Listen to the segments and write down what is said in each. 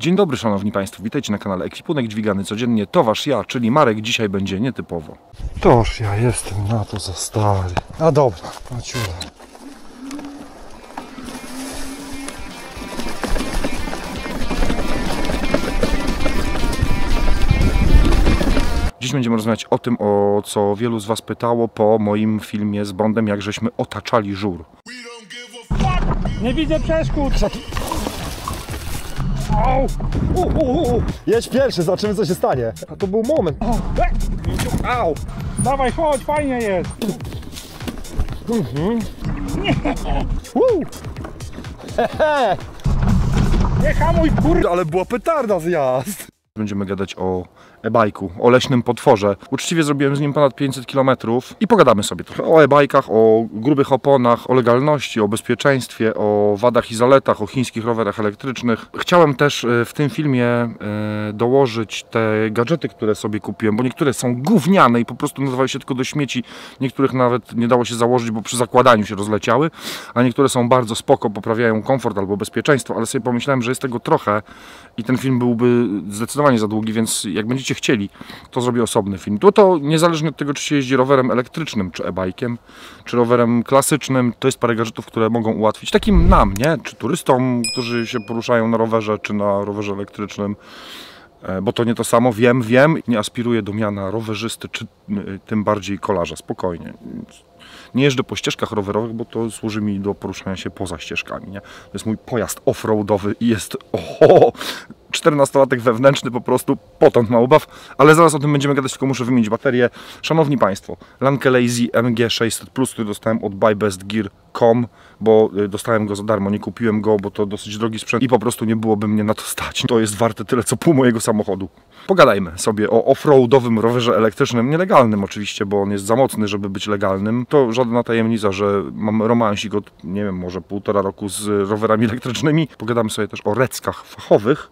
Dzień dobry szanowni państwo, witajcie na kanale Ekwipunek Dźwigany Codziennie. To wasz ja, czyli Marek. Dzisiaj będzie nietypowo. Toż ja jestem na to za stary. A dobra, ciula. Dziś będziemy rozmawiać o tym, o co wielu z was pytało po moim filmie z Bondem, jak żeśmy otaczali żur. Nie widzę przeszkód! Au! Jedź pierwszy, zobaczymy co się stanie. A to był moment. Au! Dawaj, chodź, fajnie jest! Nie hamuj, kurde! Ale była petarda zjazd. Będziemy gadać o e-bajku, o leśnym potworze. Uczciwie zrobiłem z nim ponad 500 km i pogadamy sobie trochę o e-bajkach, o grubych oponach, o legalności, o bezpieczeństwie, o wadach i zaletach, o chińskich rowerach elektrycznych. Chciałem też w tym filmie dołożyć te gadżety, które sobie kupiłem, bo niektóre są gówniane i po prostu nadawały się tylko do śmieci. Niektórych nawet nie dało się założyć, bo przy zakładaniu się rozleciały, a niektóre są bardzo spoko, poprawiają komfort albo bezpieczeństwo, ale sobie pomyślałem, że jest tego trochę i ten film byłby zdecydowanie za długi, więc jak będziecie chcieli, to zrobię osobny film. To niezależnie od tego, czy się jeździ rowerem elektrycznym, czy e-bajkiem, czy rowerem klasycznym, to jest parę gadżetów, które mogą ułatwić takim nam, nie? Czy turystom, którzy się poruszają na rowerze, czy na rowerze elektrycznym, bo to nie to samo, wiem, nie aspiruję do miana rowerzysty, czy tym bardziej kolarza, spokojnie. Nie jeżdżę po ścieżkach rowerowych, bo to służy mi do poruszania się poza ścieżkami, nie? To jest mój pojazd off-roadowy i jest 14-latek wewnętrzny, po prostu potąd ma ubaw, ale zaraz o tym będziemy gadać, tylko muszę wymienić baterię. Szanowni Państwo, Lankeley MG600 Plus, który dostałem od buybestgear.com, bo dostałem go za darmo, nie kupiłem go, bo to dosyć drogi sprzęt i po prostu nie byłoby mnie na to stać. To jest warte tyle, co pół mojego samochodu. Pogadajmy sobie o off-roadowym rowerze elektrycznym, nielegalnym oczywiście, bo on jest za mocny, żeby być legalnym. To żadna tajemnica, że mam romansik od, nie wiem, może 1,5 roku z rowerami elektrycznymi. Pogadamy sobie też o reckach fachowych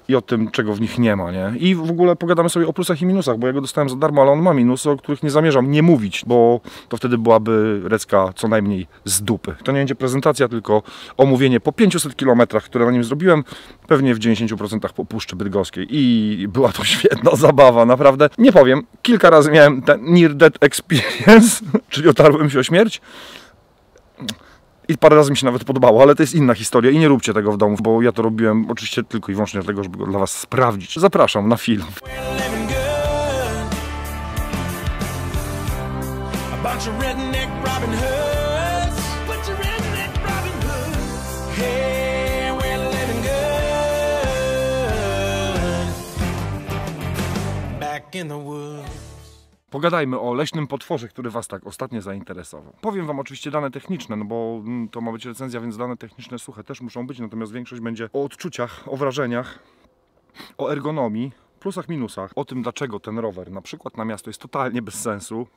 i o tym, czego w nich nie ma, nie? I w ogóle pogadamy sobie o plusach i minusach, bo ja go dostałem za darmo, ale on ma minusy, o których nie zamierzam nie mówić, bo to wtedy byłaby recka co najmniej z dupy. To nie będzie prezentacja, tylko omówienie po 500 km, które na nim zrobiłem, pewnie w 90% po Puszczy Bydgoskiej. I była to świetna zabawa, naprawdę. Nie powiem, kilka razy miałem ten near death experience, czyli otarłem się o śmierć. I parę razy mi się nawet podobało, ale to jest inna historia i nie róbcie tego w domu, bo ja to robiłem oczywiście tylko i wyłącznie dlatego, żeby go dla was sprawdzić. Zapraszam na film. Pogadajmy o leśnym potworze, który was tak ostatnio zainteresował. Powiem wam oczywiście dane techniczne, no bo to ma być recenzja, więc dane techniczne suche też muszą być, natomiast większość będzie o odczuciach, o wrażeniach, o ergonomii, plusach, minusach, o tym, dlaczego ten rower na przykład na miasto jest totalnie bez sensu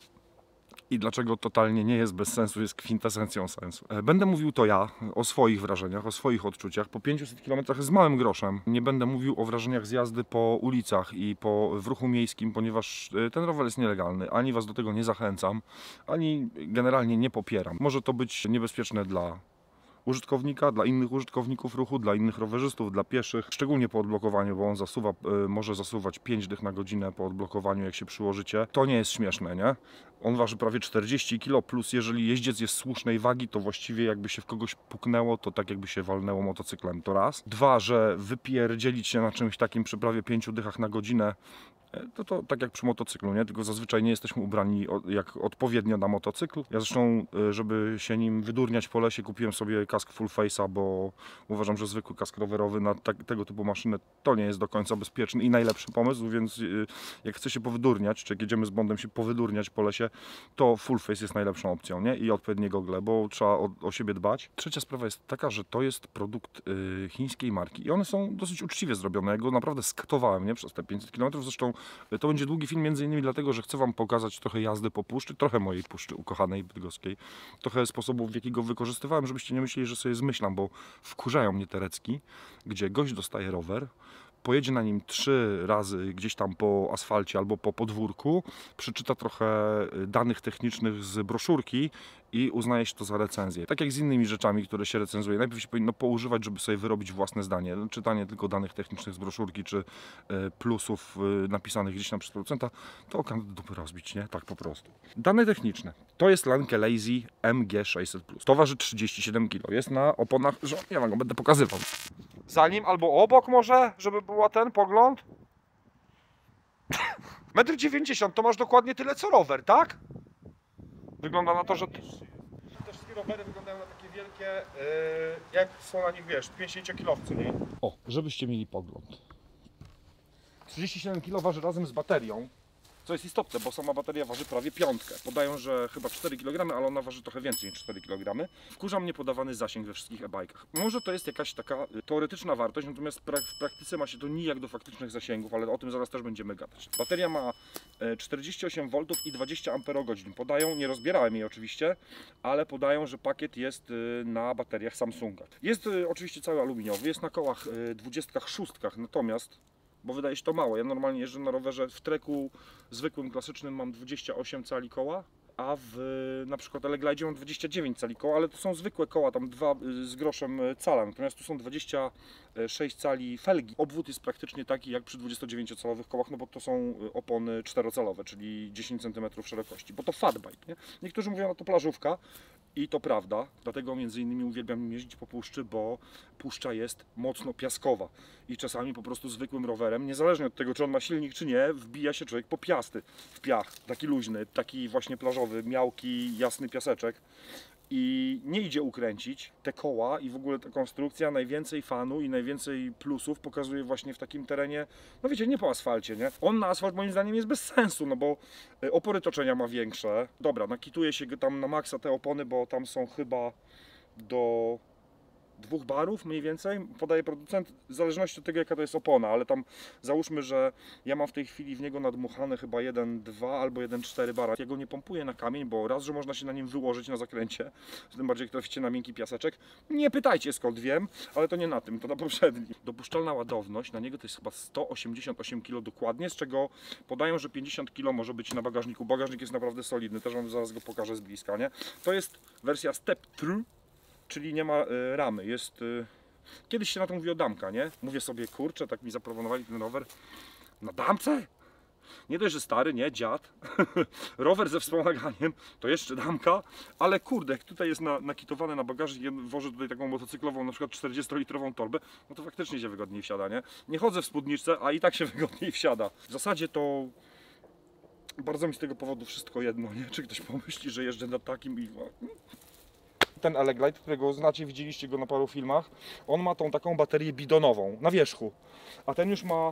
i dlaczego totalnie nie jest bez sensu, jest kwintesencją sensu. Będę mówił to ja, o swoich wrażeniach, o swoich odczuciach. Po 500 km z małym groszem. Nie będę mówił o wrażeniach z jazdy po ulicach i w ruchu miejskim, ponieważ ten rower jest nielegalny. Ani was do tego nie zachęcam, ani generalnie nie popieram. Może to być niebezpieczne dla użytkownika, dla innych użytkowników ruchu, dla innych rowerzystów, dla pieszych, szczególnie po odblokowaniu, bo on może zasuwać 5 dych na godzinę po odblokowaniu, jak się przyłożycie. To nie jest śmieszne, nie? On waży prawie 40 kg, plus jeżeli jeździec jest słusznej wagi, to właściwie jakby się w kogoś puknęło, to tak jakby się walnęło motocyklem, to raz. Dwa, że wypierdzielić się na czymś takim przy prawie 5 dychach na godzinę, to tak jak przy motocyklu, nie? Tylko zazwyczaj nie jesteśmy ubrani jak odpowiednio na motocykl. Ja zresztą, żeby się nim wydurniać po lesie, kupiłem sobie kask full face'a, bo uważam, że zwykły kask rowerowy na tego typu maszynę to nie jest do końca bezpieczny i najlepszy pomysł, więc jak chce się powydurniać, czy jak jedziemy z Bondem się powydurniać po lesie, to full face jest najlepszą opcją, nie? I odpowiednie gogle, bo trzeba o siebie dbać. Trzecia sprawa jest taka, że to jest produkt chińskiej marki i one są dosyć uczciwie zrobione. Ja go naprawdę skatowałem, nie? Przez te 500 km. Zresztą to będzie długi film między innymi dlatego, że chcę wam pokazać trochę jazdy po puszczy, trochę mojej puszczy ukochanej bydgoskiej, trochę sposobów, w jaki go wykorzystywałem, żebyście nie myśleli, że sobie zmyślam, bo wkurzają mnie te recki, gdzie gość dostaje rower, pojedzie na nim 3 razy gdzieś tam po asfalcie albo po podwórku, przeczyta trochę danych technicznych z broszurki i uznaje się to za recenzję. Tak jak z innymi rzeczami, które się recenzuje. Najpierw się powinno poużywać, żeby sobie wyrobić własne zdanie. Czytanie tylko danych technicznych z broszurki, czy plusów napisanych gdzieś tam przez producenta, to okan do dupy rozbić, nie? Tak po prostu. Dane techniczne. To jest Lanke Lazy MG600+. To waży 37 kg. Jest na oponach, że ja wam go będę pokazywał. Za nim albo obok może, żeby była ten pogląd. 1,90 m to masz dokładnie tyle co rower, tak? Wygląda na to, że te wszystkie rowery wyglądają na takie wielkie, jak są na nich, wiesz, 50-kilowce, nie? O, żebyście mieli pogląd. 37 kg waży razem z baterią, co jest istotne, bo sama bateria waży prawie 5. Podają, że chyba 4 kg, ale ona waży trochę więcej niż 4 kg. Wkurza mnie podawany zasięg we wszystkich e-bajkach. Może to jest jakaś taka teoretyczna wartość, natomiast w praktyce ma się to nijak do faktycznych zasięgów, ale o tym zaraz też będziemy gadać. Bateria ma 48 V i 20 Ah. Podają, nie rozbierałem jej oczywiście, ale podają, że pakiet jest na bateriach Samsunga. Jest oczywiście cały aluminiowy, jest na kołach 26, natomiast bo wydaje się to mało. Ja normalnie jeżdżę na rowerze w treku zwykłym, klasycznym mam 28 cali koła, a w na przykład Eleglide mam 29 cali koła, ale to są zwykłe koła, tam 2 z groszem cala, natomiast tu są 26 cali felgi. Obwód jest praktycznie taki jak przy 29-calowych kołach, no bo to są opony 4-calowe, czyli 10 cm szerokości, bo to fatbike, nie? Niektórzy mówią, no to plażówka. I to prawda, dlatego między innymi uwielbiam jeździć po puszczy, bo puszcza jest mocno piaskowa i czasami po prostu zwykłym rowerem, niezależnie od tego, czy on ma silnik, czy nie, wbija się człowiek po piasty, w piach, taki luźny, taki właśnie plażowy, miałki, jasny piaseczek i nie idzie ukręcić. Te koła i w ogóle ta konstrukcja najwięcej fanu i najwięcej plusów pokazuje właśnie w takim terenie, no wiecie, nie po asfalcie, nie? On na asfalt moim zdaniem jest bez sensu, no bo opory toczenia ma większe. Dobra, nakituje się tam na maksa te opony, bo tam są chyba do 2 barów mniej więcej, podaje producent, w zależności od tego jaka to jest opona, ale tam załóżmy, że ja mam w tej chwili w niego nadmuchane chyba 1,2 albo 1,4 bara. Ja go nie pompuję na kamień, bo raz, że można się na nim wyłożyć na zakręcie, tym bardziej jak traficie na miękki piaseczek. Nie pytajcie skąd wiem, ale to nie na tym, to na poprzednim. Dopuszczalna ładowność na niego to jest chyba 188 kg dokładnie, z czego podają, że 50 kg może być na bagażniku. Bagażnik jest naprawdę solidny, też wam zaraz go pokażę z bliska, nie? To jest wersja Step Through, czyli nie ma ramy, jest... Kiedyś się na to mówiło damka, nie? Mówię sobie, kurczę, tak mi zaproponowali ten rower na damce? Nie dość, że stary, nie? Dziad. Rower ze wspomaganiem, to jeszcze damka, ale kurde, jak tutaj jest nakitowane na bagażnik, ja wożę tutaj taką motocyklową, na przykład 40-litrową torbę, no to faktycznie się wygodniej wsiada, nie? Nie chodzę w spódniczce, a i tak się wygodniej wsiada. W zasadzie to... Bardzo mi z tego powodu wszystko jedno, nie? Czy ktoś pomyśli, że jeżdżę na takim i... Ten Eleglide, którego znacie, widzieliście go na paru filmach, on ma tą taką baterię bidonową na wierzchu, a ten już ma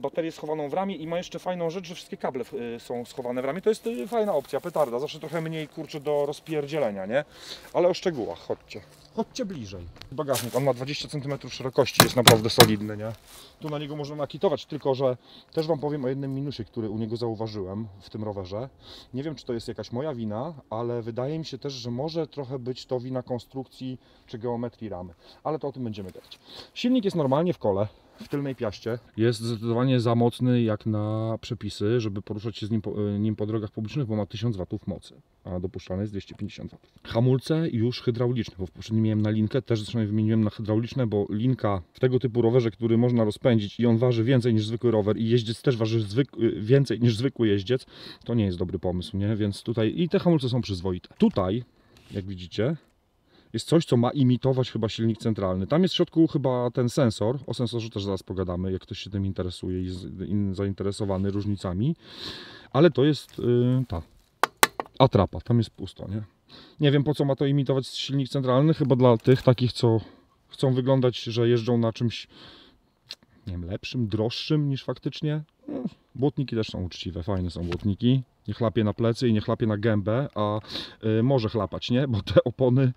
baterię schowaną w ramię i ma jeszcze fajną rzecz, że wszystkie kable są schowane w ramię. To jest fajna opcja, petarda, zawsze trochę mniej kurczę do rozpierdzielenia, nie? Ale o szczegółach, chodźcie. Chodźcie bliżej. Bagażnik, on ma 20 cm szerokości, jest naprawdę solidny, nie? Tu na niego można nakitować, tylko że też wam powiem o jednym minusie, który u niego zauważyłem w tym rowerze. Nie wiem, czy to jest jakaś moja wina, ale wydaje mi się też, że może trochę być to wina konstrukcji czy geometrii ramy. Ale to o tym będziemy gadać. Silnik jest normalnie w kole, w tylnej piaście. Jest zdecydowanie za mocny jak na przepisy, żeby poruszać się z nim po drogach publicznych, bo ma 1000 W mocy, a dopuszczalne jest 250 W. Hamulce już hydrauliczne, bo w poprzednim miałem na linkę, też zresztą wymieniłem na hydrauliczne, bo linka w tego typu rowerze, który można rozpędzić i on waży więcej niż zwykły rower i jeździec też waży więcej niż zwykły jeździec, to nie jest dobry pomysł, nie? Więc tutaj i te hamulce są przyzwoite. Tutaj, jak widzicie, jest coś, co ma imitować chyba silnik centralny. Tam jest w środku chyba ten sensor. O sensorze też zaraz pogadamy, jak ktoś się tym interesuje i jest zainteresowany różnicami. Ale to jest ta atrapa. Tam jest pusto, nie? Nie wiem, po co ma to imitować silnik centralny. Chyba dla tych takich, co chcą wyglądać, że jeżdżą na czymś, nie wiem, lepszym, droższym niż faktycznie. Błotniki też są uczciwe, fajne są błotniki. Nie chlapie na plecy i nie chlapie na gębę, a może chlapać, nie? Bo te opony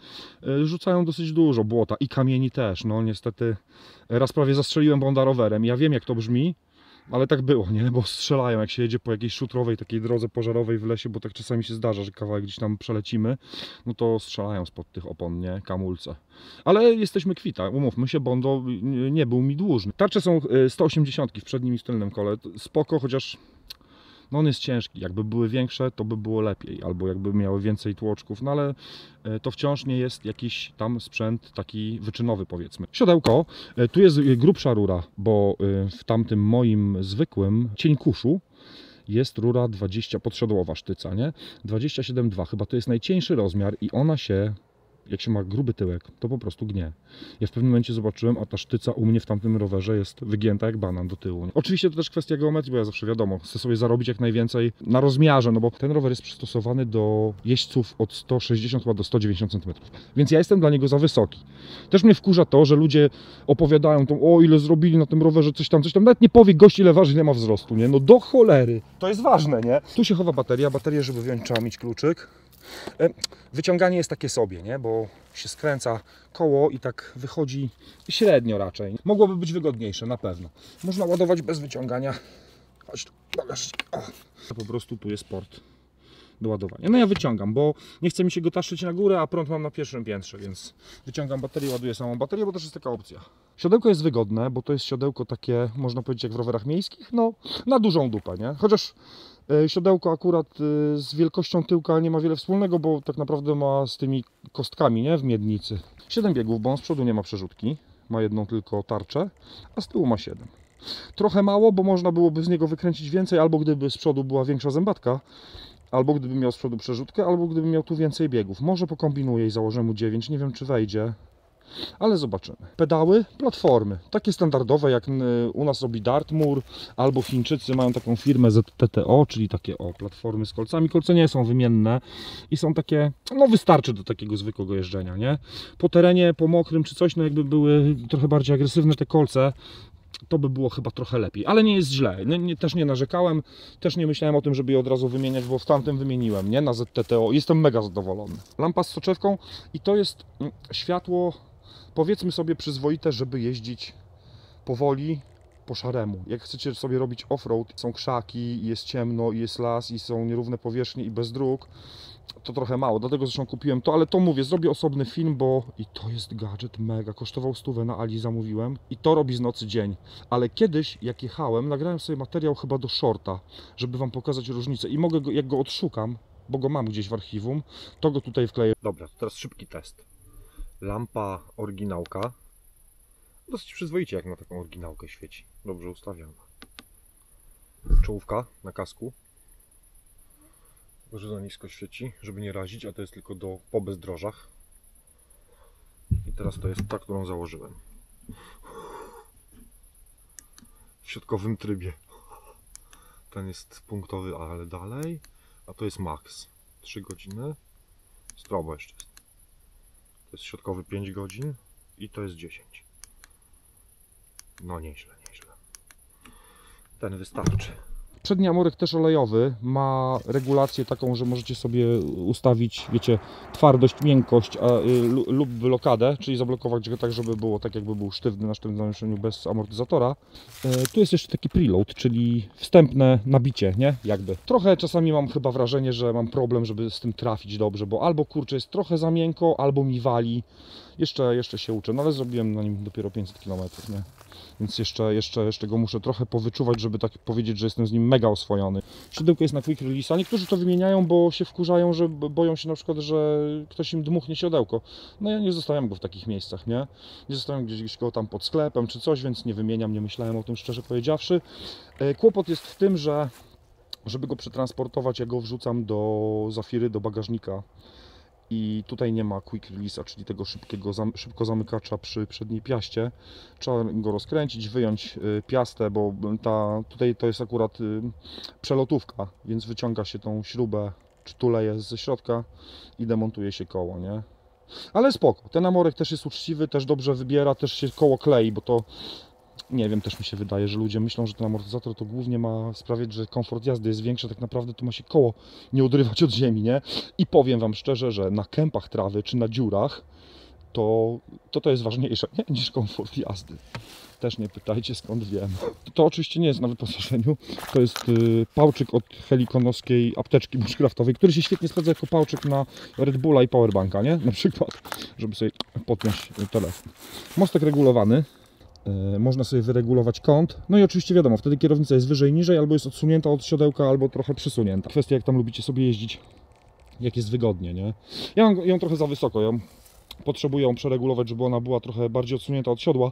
rzucają dosyć dużo błota i kamieni też. No niestety raz prawie zastrzeliłem Bonda rowerem. Ja wiem, jak to brzmi, Ale tak było, nie? Bo strzelają, jak się jedzie po jakiejś szutrowej, takiej drodze pożarowej w lesie, bo tak czasami się zdarza, że kawałek gdzieś tam przelecimy, no to strzelają spod tych opon, nie? Kamulce. Ale jesteśmy kwita, umówmy się, Bondo nie był mi dłużny. Tarcze są 180 w przednim i w tylnym kole, spoko, chociaż no on jest ciężki, jakby były większe, to by było lepiej, albo jakby miały więcej tłoczków, no ale to wciąż nie jest jakiś tam sprzęt taki wyczynowy, powiedzmy. Siodełko, tu jest grubsza rura, bo w tamtym moim zwykłym cienkuszu jest rura 20, podsiodłowa sztyca, nie? 27,2, chyba to jest najcieńszy rozmiar i ona się, jak się ma gruby tyłek, to po prostu gnie. Ja w pewnym momencie zobaczyłem, a ta sztyca u mnie w tamtym rowerze jest wygięta jak banan do tyłu. Oczywiście to też kwestia geometrii, bo ja zawsze wiadomo, chcę sobie zarobić jak najwięcej na rozmiarze, no bo ten rower jest przystosowany do jeźdźców od 160 chyba do 190 cm, więc ja jestem dla niego za wysoki. Też mnie wkurza to, że ludzie opowiadają tam, o ile zrobili na tym rowerze coś tam, nawet nie powie gość ile waży, ile ma wzrostu, nie? No do cholery, to jest ważne, nie? Tu się chowa bateria, żeby wyjąć trzeba mieć kluczyk. Wyciąganie jest takie sobie, nie? Bo się skręca koło i tak wychodzi średnio raczej. Mogłoby być wygodniejsze, na pewno. Można ładować bez wyciągania. Chodź tu, bagażnik. Po prostu tu jest port do ładowania. No ja wyciągam, bo nie chce mi się go taszyć na górę, a prąd mam na pierwszym piętrze, więc wyciągam baterię, ładuję samą baterię, bo też jest taka opcja. Siodełko jest wygodne, bo to jest siodełko takie, można powiedzieć, jak w rowerach miejskich, no na dużą dupę, nie? Chociaż siodełko akurat z wielkością tyłka nie ma wiele wspólnego, bo tak naprawdę ma z tymi kostkami, nie? W miednicy. 7 biegów, bo on z przodu nie ma przerzutki, ma jedną tylko tarczę, a z tyłu ma 7. Trochę mało, bo można byłoby z niego wykręcić więcej, albo gdyby z przodu była większa zębatka, albo gdybym miał z przodu przerzutkę, albo gdybym miał tu więcej biegów. Może pokombinuję i założę mu 9, nie wiem czy wejdzie, ale zobaczymy. Pedały, platformy, takie standardowe jak u nas robi Dartmoor, albo Chińczycy mają taką firmę ZTTO, czyli takie platformy z kolcami. Kolce nie są wymienne i są takie, no wystarczy do takiego zwykłego jeżdżenia, nie? Po terenie, po mokrym czy coś, no jakby były trochę bardziej agresywne te kolce, to by było chyba trochę lepiej, ale nie jest źle. Też nie narzekałem, też nie myślałem o tym, żeby je od razu wymieniać, bo w tamtym wymieniłem, nie? Na ZTTO. Jestem mega zadowolony. Lampa z soczewką i to jest światło, powiedzmy sobie, przyzwoite, żeby jeździć powoli po szaremu. Jak chcecie sobie robić off-road, są krzaki, jest ciemno, jest las i są nierówne powierzchnie i bez dróg, to trochę mało, dlatego zresztą kupiłem to, ale to mówię, zrobię osobny film, bo i to jest gadżet mega, kosztował 100 na Ali, zamówiłem i to robi z nocy dzień, ale kiedyś jak jechałem, nagrałem sobie materiał chyba do shorta, żeby wam pokazać różnicę i mogę go, jak go odszukam, bo go mam gdzieś w archiwum, to go tutaj wkleję. Dobra, teraz szybki test. Lampa oryginałka, dosyć przyzwoicie jak na taką oryginałkę świeci, dobrze ustawiona. Czołówka na kasku, że za nisko świeci, żeby nie razić, a to jest tylko po bezdrożach. I teraz to jest ta, którą założyłem. W środkowym trybie. Ten jest punktowy, ale dalej. A to jest max. 3 godziny. Strobo jeszcze jest. To jest środkowy 5 godzin i to jest 10. No nieźle, nieźle. Ten wystarczy. Przedni amorek też olejowy, ma regulację taką, że możecie sobie ustawić, wiecie, twardość, miękkość lub blokadę, czyli zablokować go tak, żeby było tak jakby był sztywny na sztywnym zamieszczeniu bez amortyzatora. Tu jest jeszcze taki preload, czyli wstępne nabicie, nie? Jakby. Trochę czasami mam chyba wrażenie, że mam problem, żeby z tym trafić dobrze, bo albo kurczę jest trochę za miękko, albo mi wali. Jeszcze się uczę, no ale zrobiłem na nim dopiero 500 km, nie? Więc jeszcze go muszę trochę powyczuwać, żeby tak powiedzieć, że jestem z nim mega oswojony. Siodełko jest na quick release, a niektórzy to wymieniają, bo się wkurzają, że boją się na przykład, że ktoś im dmuchnie siodełko. No ja nie zostawiam go w takich miejscach, nie? Nie zostawiam gdzieś go tam pod sklepem czy coś, więc nie wymieniam, nie myślałem o tym szczerze powiedziawszy. Kłopot jest w tym, że żeby go przetransportować, ja go wrzucam do Zafiry, do bagażnika. I tutaj nie ma quick release'a, czyli tego szybko zamykacza przy przedniej piaście. Trzeba go rozkręcić, wyjąć piastę, bo tutaj to jest akurat przelotówka, więc wyciąga się tą śrubę, czy tuleje ze środka i demontuje się koło, nie? Ale spoko, ten amorek też jest uczciwy, też dobrze wybiera, też się koło klei, bo to nie wiem, też mi się wydaje, że ludzie myślą, że ten amortyzator to głównie ma sprawiać, że komfort jazdy jest większy, tak naprawdę to ma się koło nie odrywać od ziemi, nie? I powiem wam szczerze, że na kępach trawy czy na dziurach to jest ważniejsze, nie, niż komfort jazdy. Też nie pytajcie, skąd wiem. To oczywiście nie jest na wyposażeniu. To jest pałczyk od helikonowskiej apteczki bushcraftowej, który się świetnie sprawdza jako pałczyk na Red Bulla i powerbanka, nie? Na przykład, żeby sobie podpiąć telefon. Mostek regulowany. Można sobie wyregulować kąt. No i oczywiście wiadomo, wtedy kierownica jest wyżej, niżej, albo jest odsunięta od siodełka, albo trochę przysunięta. Kwestia, jak tam lubicie sobie jeździć, jak jest wygodnie, nie? Ja mam ją trochę za wysoko, potrzebuję ją przeregulować, żeby ona była trochę bardziej odsunięta od siodła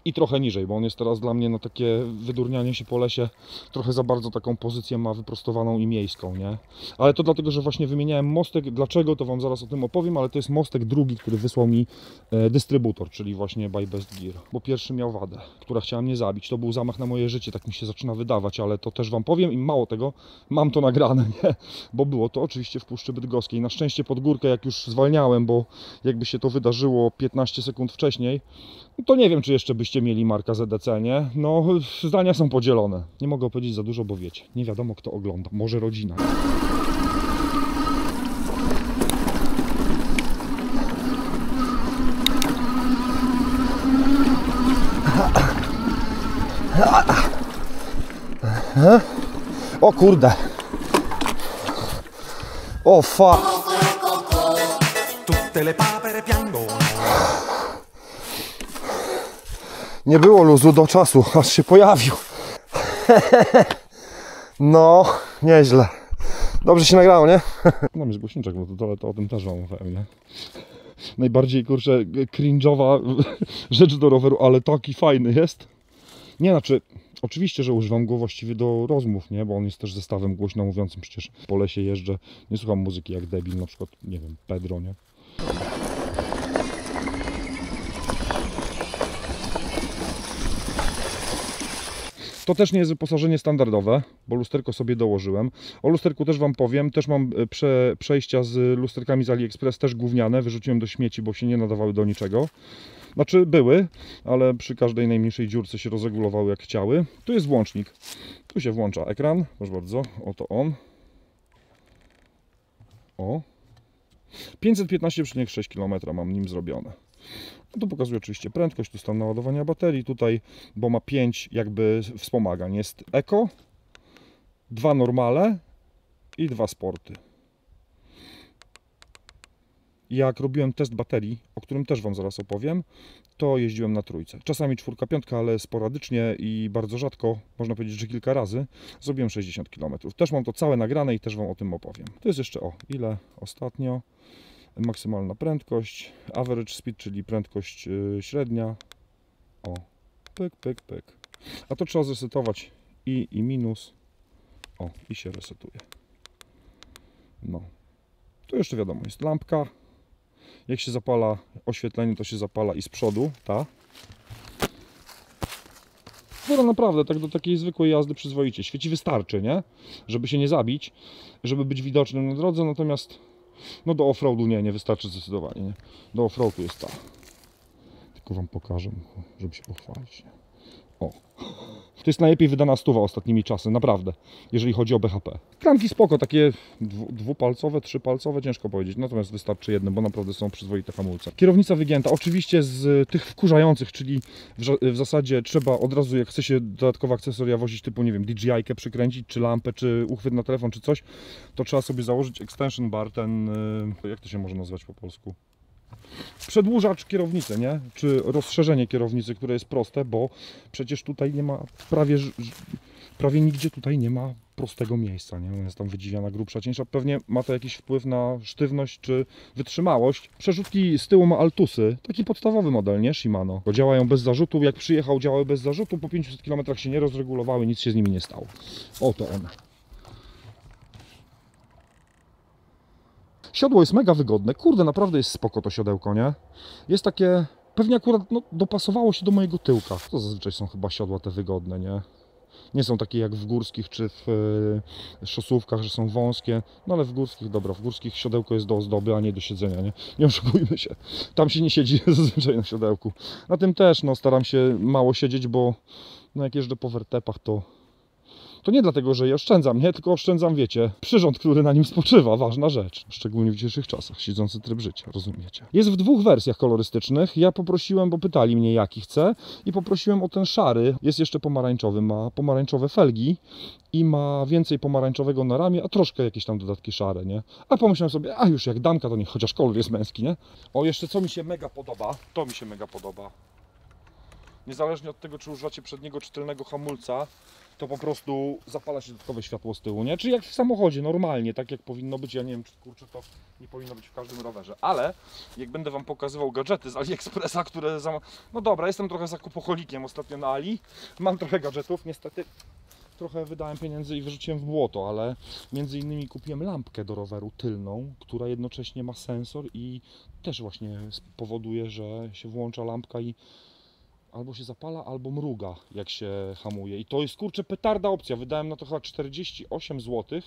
i trochę niżej, bo on jest teraz dla mnie na takie wydurnianie się po lesie, trochę za bardzo taką pozycję ma wyprostowaną i miejską, nie? Ale to dlatego, że właśnie wymieniałem mostek. Dlaczego, to Wam zaraz o tym opowiem, ale to jest mostek drugi, który wysłał mi dystrybutor, czyli właśnie By Best Gear. Bo pierwszy miał wadę, która chciała mnie zabić. To był zamach na moje życie, tak mi się zaczyna wydawać, ale to też Wam powiem i mało tego, mam to nagrane, nie? Bo było to oczywiście w Puszczy Bydgoskiej. Na szczęście pod górkę, jak już zwalniałem, bo jakby się to wydarzyło 15 sekund wcześniej, to nie wiem, czy jeszcze byście mieli marka ZDC, nie? No, zdania są podzielone. Nie mogę powiedzieć za dużo, bo wiecie, nie wiadomo, kto ogląda. Może rodzina. O kurde. O fuck. Nie było luzu do czasu, aż się pojawił. No, nieźle. Dobrze się nagrało, nie? Mam jest głośniczek, bo to o tym też Wam mówiłem, nie? Najbardziej, kurczę, cringe'owa rzecz do roweru, ale taki fajny jest. Nie, znaczy, oczywiście, że używam go właściwie do rozmów, nie? Bo on jest też zestawem głośno mówiącym, przecież po lesie jeżdżę, nie słucham muzyki jak debil, na przykład, nie wiem, Pedro, nie? To też nie jest wyposażenie standardowe, bo lusterko sobie dołożyłem. O lusterku też Wam powiem, też mam przejścia z lusterkami z AliExpress, też gówniane, wyrzuciłem do śmieci, bo się nie nadawały do niczego. Znaczy były, ale przy każdej najmniejszej dziurce się rozregulowały jak chciały. Tu jest włącznik, tu się włącza ekran, proszę bardzo, oto on. O, 515,6 km mam nim zrobione. No tu pokazuje oczywiście prędkość, tu stan naładowania baterii, tutaj, bo ma 5 jakby wspomagań. Jest Eco, 2 normale i 2 sporty. Jak robiłem test baterii, o którym też Wam zaraz opowiem, to jeździłem na trójce. Czasami 4, 5, ale sporadycznie i bardzo rzadko, można powiedzieć, że kilka razy, zrobiłem 60 km. Też mam to całe nagrane i też Wam o tym opowiem. To jest jeszcze, ile ostatnio. Maksymalna prędkość, average speed, czyli prędkość średnia. O, pyk, pyk, pyk. A to trzeba zresetować i minus. O, i się resetuje. No. Tu jeszcze wiadomo, jest lampka. Jak się zapala oświetlenie, to się zapala i z przodu, ta. No naprawdę, tak do takiej zwykłej jazdy przyzwoicie. Świeci wystarczy, nie? Żeby się nie zabić, żeby być widocznym na drodze, natomiast no do offroadu nie wystarczy zdecydowanie, nie? Do offroadu jest ta. Tylko Wam pokażę, żeby się pochwalić. Nie? O. To jest najlepiej wydana stuwa ostatnimi czasy, naprawdę, jeżeli chodzi o BHP. Klamki spoko, takie dwupalcowe, trzypalcowe, ciężko powiedzieć, natomiast wystarczy jedno, bo naprawdę są przyzwoite hamulce. Kierownica wygięta, oczywiście z tych wkurzających, czyli w zasadzie trzeba od razu, jak chce się dodatkowe akcesoria wozić, typu, nie wiem, DJI-kę przykręcić, czy lampę, czy uchwyt na telefon, czy coś, to trzeba sobie założyć extension bar, ten, jak to się może nazwać po polsku? Przedłużacz kierownicy, nie? Czy rozszerzenie kierownicy, które jest proste, bo przecież tutaj nie ma prawie nigdzie tutaj nie ma prostego miejsca, nie? Ona jest tam wydziwiana, grubsza, cieńsza. Pewnie ma to jakiś wpływ na sztywność czy wytrzymałość. Przerzutki z tyłu ma Altusy, taki podstawowy model, nie? Shimano. Działają bez zarzutu, jak przyjechał, działały bez zarzutu, po 500 km się nie rozregulowały, nic się z nimi nie stało. Oto one. Siodło jest mega wygodne, kurde, naprawdę jest spoko to siodełko, nie? Jest takie, pewnie akurat no, dopasowało się do mojego tyłka. To zazwyczaj są chyba siodła te wygodne, nie? Nie są takie jak w górskich czy w szosówkach, że są wąskie. No ale w górskich, dobra, w górskich siodełko jest do ozdoby, a nie do siedzenia, nie? Nie oszukujmy się. Tam się nie siedzi zazwyczaj na siodełku. Na tym też, no, staram się mało siedzieć, bo no, jak jeżdżę po wertepach, to To nie dlatego, że je oszczędzam, nie? Tylko oszczędzam, wiecie, przyrząd, który na nim spoczywa. Ważna rzecz. Szczególnie w dzisiejszych czasach. Siedzący tryb życia, rozumiecie? Jest w 2 wersjach kolorystycznych. Ja poprosiłem, bo pytali mnie jaki chcę i poprosiłem o ten szary. Jest jeszcze pomarańczowy. Ma pomarańczowe felgi i ma więcej pomarańczowego na ramię, a troszkę jakieś tam dodatki szare, nie? A pomyślałem sobie, a już jak damka, to niech chociaż kolor jest męski, nie? O, jeszcze co mi się mega podoba, to mi się mega podoba. Niezależnie od tego, czy używacie przedniego czy tylnego hamulca, to po prostu zapala się dodatkowe światło z tyłu, nie? Czyli jak w samochodzie, normalnie, tak jak powinno być. Ja nie wiem, czy kurczę, to nie powinno być w każdym rowerze, ale jak będę wam pokazywał gadżety z AliExpressa, które... No dobra, jestem trochę zakupoholikiem ostatnio na Ali, mam trochę gadżetów, niestety trochę wydałem pieniędzy i wyrzuciłem w błoto, ale między innymi kupiłem lampkę do roweru tylną, która jednocześnie ma sensor i też właśnie powoduje, że się włącza lampka i albo się zapala, albo mruga, jak się hamuje. I to jest, kurczę, petarda opcja. Wydałem na to chyba 48 zł.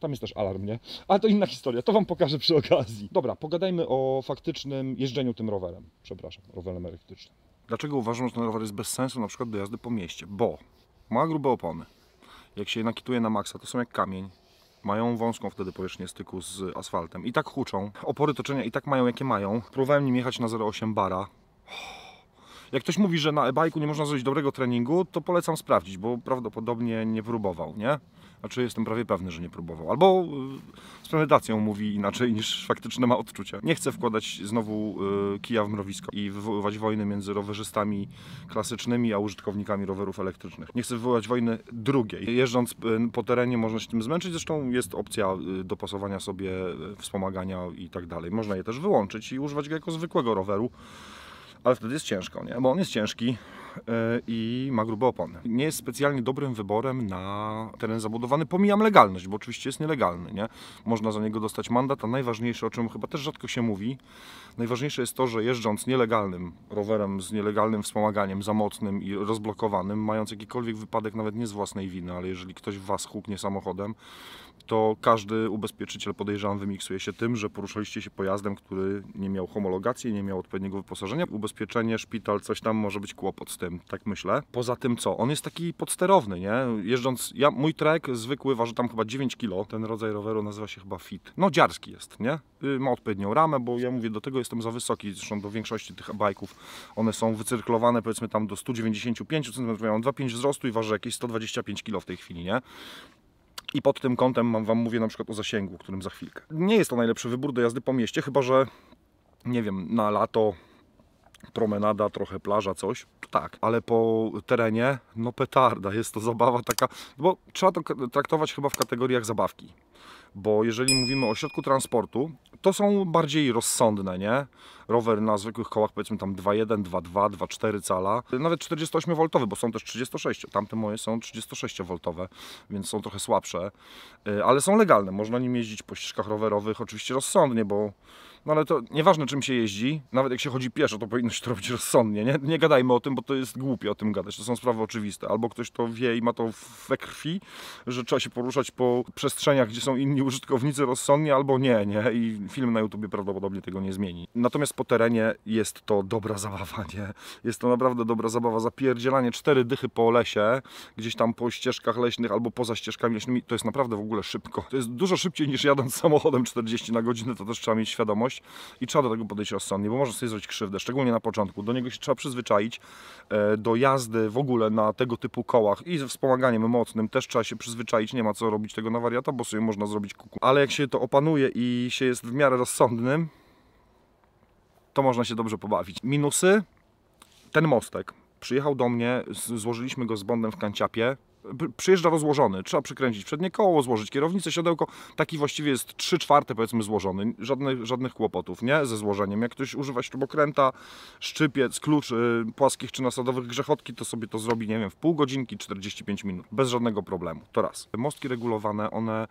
Tam jest też alarm, nie? Ale to inna historia, to wam pokażę przy okazji. Dobra, pogadajmy o faktycznym jeżdżeniu tym rowerem. Przepraszam, rowerem elektrycznym. Dlaczego uważam, że ten rower jest bez sensu na przykład do jazdy po mieście? Bo ma grube opony. Jak się nakituje na maksa, to są jak kamień. Mają wąską wtedy powierzchnię styku z asfaltem. I tak huczą. Opory toczenia i tak mają, jakie mają. Próbowałem nim jechać na 0,8 bara. Jak ktoś mówi, że na e-bike'u nie można zrobić dobrego treningu, to polecam sprawdzić, bo prawdopodobnie nie próbował, nie? Znaczy jestem prawie pewny, że nie próbował. Albo z premedytacją mówi inaczej niż faktyczne ma odczucia. Nie chcę wkładać znowu kija w mrowisko i wywoływać wojny między rowerzystami klasycznymi a użytkownikami rowerów elektrycznych. Nie chcę wywołać wojny drugiej. Jeżdżąc po terenie można się tym zmęczyć, zresztą jest opcja dopasowania sobie wspomagania i tak dalej. Można je też wyłączyć i używać go jako zwykłego roweru. Ale wtedy jest ciężko, nie? Bo on jest ciężki i ma grube opony. Nie jest specjalnie dobrym wyborem na teren zabudowany. Pomijam legalność, bo oczywiście jest nielegalny, nie? Można za niego dostać mandat, a najważniejsze, o czym chyba też rzadko się mówi, najważniejsze jest to, że jeżdżąc nielegalnym rowerem z nielegalnym wspomaganiem, za mocnym i rozblokowanym, mając jakikolwiek wypadek, nawet nie z własnej winy, ale jeżeli ktoś w was huknie samochodem, to każdy ubezpieczyciel, podejrzewam, wymiksuje się tym, że poruszaliście się pojazdem, który nie miał homologacji, nie miał odpowiedniego wyposażenia. Ubezpieczenie, szpital, coś tam może być kłopot z tym, tak myślę. Poza tym co? On jest taki podsterowny, nie? Jeżdżąc, mój trek zwykły waży tam chyba 9 kg. Ten rodzaj roweru nazywa się chyba Fit. No dziarski jest, nie? Ma odpowiednią ramę, bo ja mówię, do tego jestem za wysoki. Zresztą do większości tych e-bike'ów one są wycyrklowane, powiedzmy tam do 195 cm. Ja mam 2,5 wzrostu i ważę jakieś 125 kg w tej chwili, nie? I pod tym kątem wam mówię na przykład o zasięgu, o którym za chwilkę. Nie jest to najlepszy wybór do jazdy po mieście, chyba że, nie wiem, na lato promenada, trochę plaża, coś, to tak. Ale po terenie, no petarda, jest to zabawa taka, bo trzeba to traktować chyba w kategoriach zabawki. Bo jeżeli mówimy o środku transportu, to są bardziej rozsądne, nie? Rower na zwykłych kołach, powiedzmy tam 2,1, 2,2, 2,4 cala, nawet 48V, bo są też 36, tamte moje są 36V, więc są trochę słabsze, ale są legalne, można nim jeździć po ścieżkach rowerowych, oczywiście rozsądnie, bo no ale to nieważne czym się jeździ, nawet jak się chodzi pieszo, to powinno się to robić rozsądnie, nie? Nie gadajmy o tym, bo to jest głupie o tym gadać, to są sprawy oczywiste. Albo ktoś to wie i ma to we krwi, że trzeba się poruszać po przestrzeniach, gdzie są inni użytkownicy rozsądnie, albo nie, nie? I film na YouTubie prawdopodobnie tego nie zmieni. Natomiast po terenie jest to dobra zabawa, nie? Jest to naprawdę dobra zabawa. Zapierdzielanie 4 dychy po lesie, gdzieś tam po ścieżkach leśnych albo poza ścieżkami leśnymi, to jest naprawdę w ogóle szybko. To jest dużo szybciej niż jadąc samochodem 40 na godzinę, to też trzeba mieć świadomość. I trzeba do tego podejść rozsądnie, bo może sobie zrobić krzywdę, szczególnie na początku. Do niego się trzeba przyzwyczaić. Do jazdy w ogóle na tego typu kołach i ze wspomaganiem mocnym też trzeba się przyzwyczaić. Nie ma co robić tego na wariata, bo sobie można zrobić kuku. Ale jak się to opanuje i się jest w miarę rozsądnym, to można się dobrze pobawić. Minusy? Ten mostek. Przyjechał do mnie, złożyliśmy go z bondem w kanciapie. Przyjeżdża rozłożony, trzeba przykręcić przednie koło, złożyć kierownicę, siodełko, taki właściwie jest 3/4 powiedzmy złożony, żadnych kłopotów, nie? Ze złożeniem. Jak ktoś używa śrubokręta, szczypiec, klucz płaskich czy nasadowych, grzechotki, to sobie to zrobi, nie wiem, w pół godzinki, 45 minut, bez żadnego problemu, to raz. Mostki regulowane, one,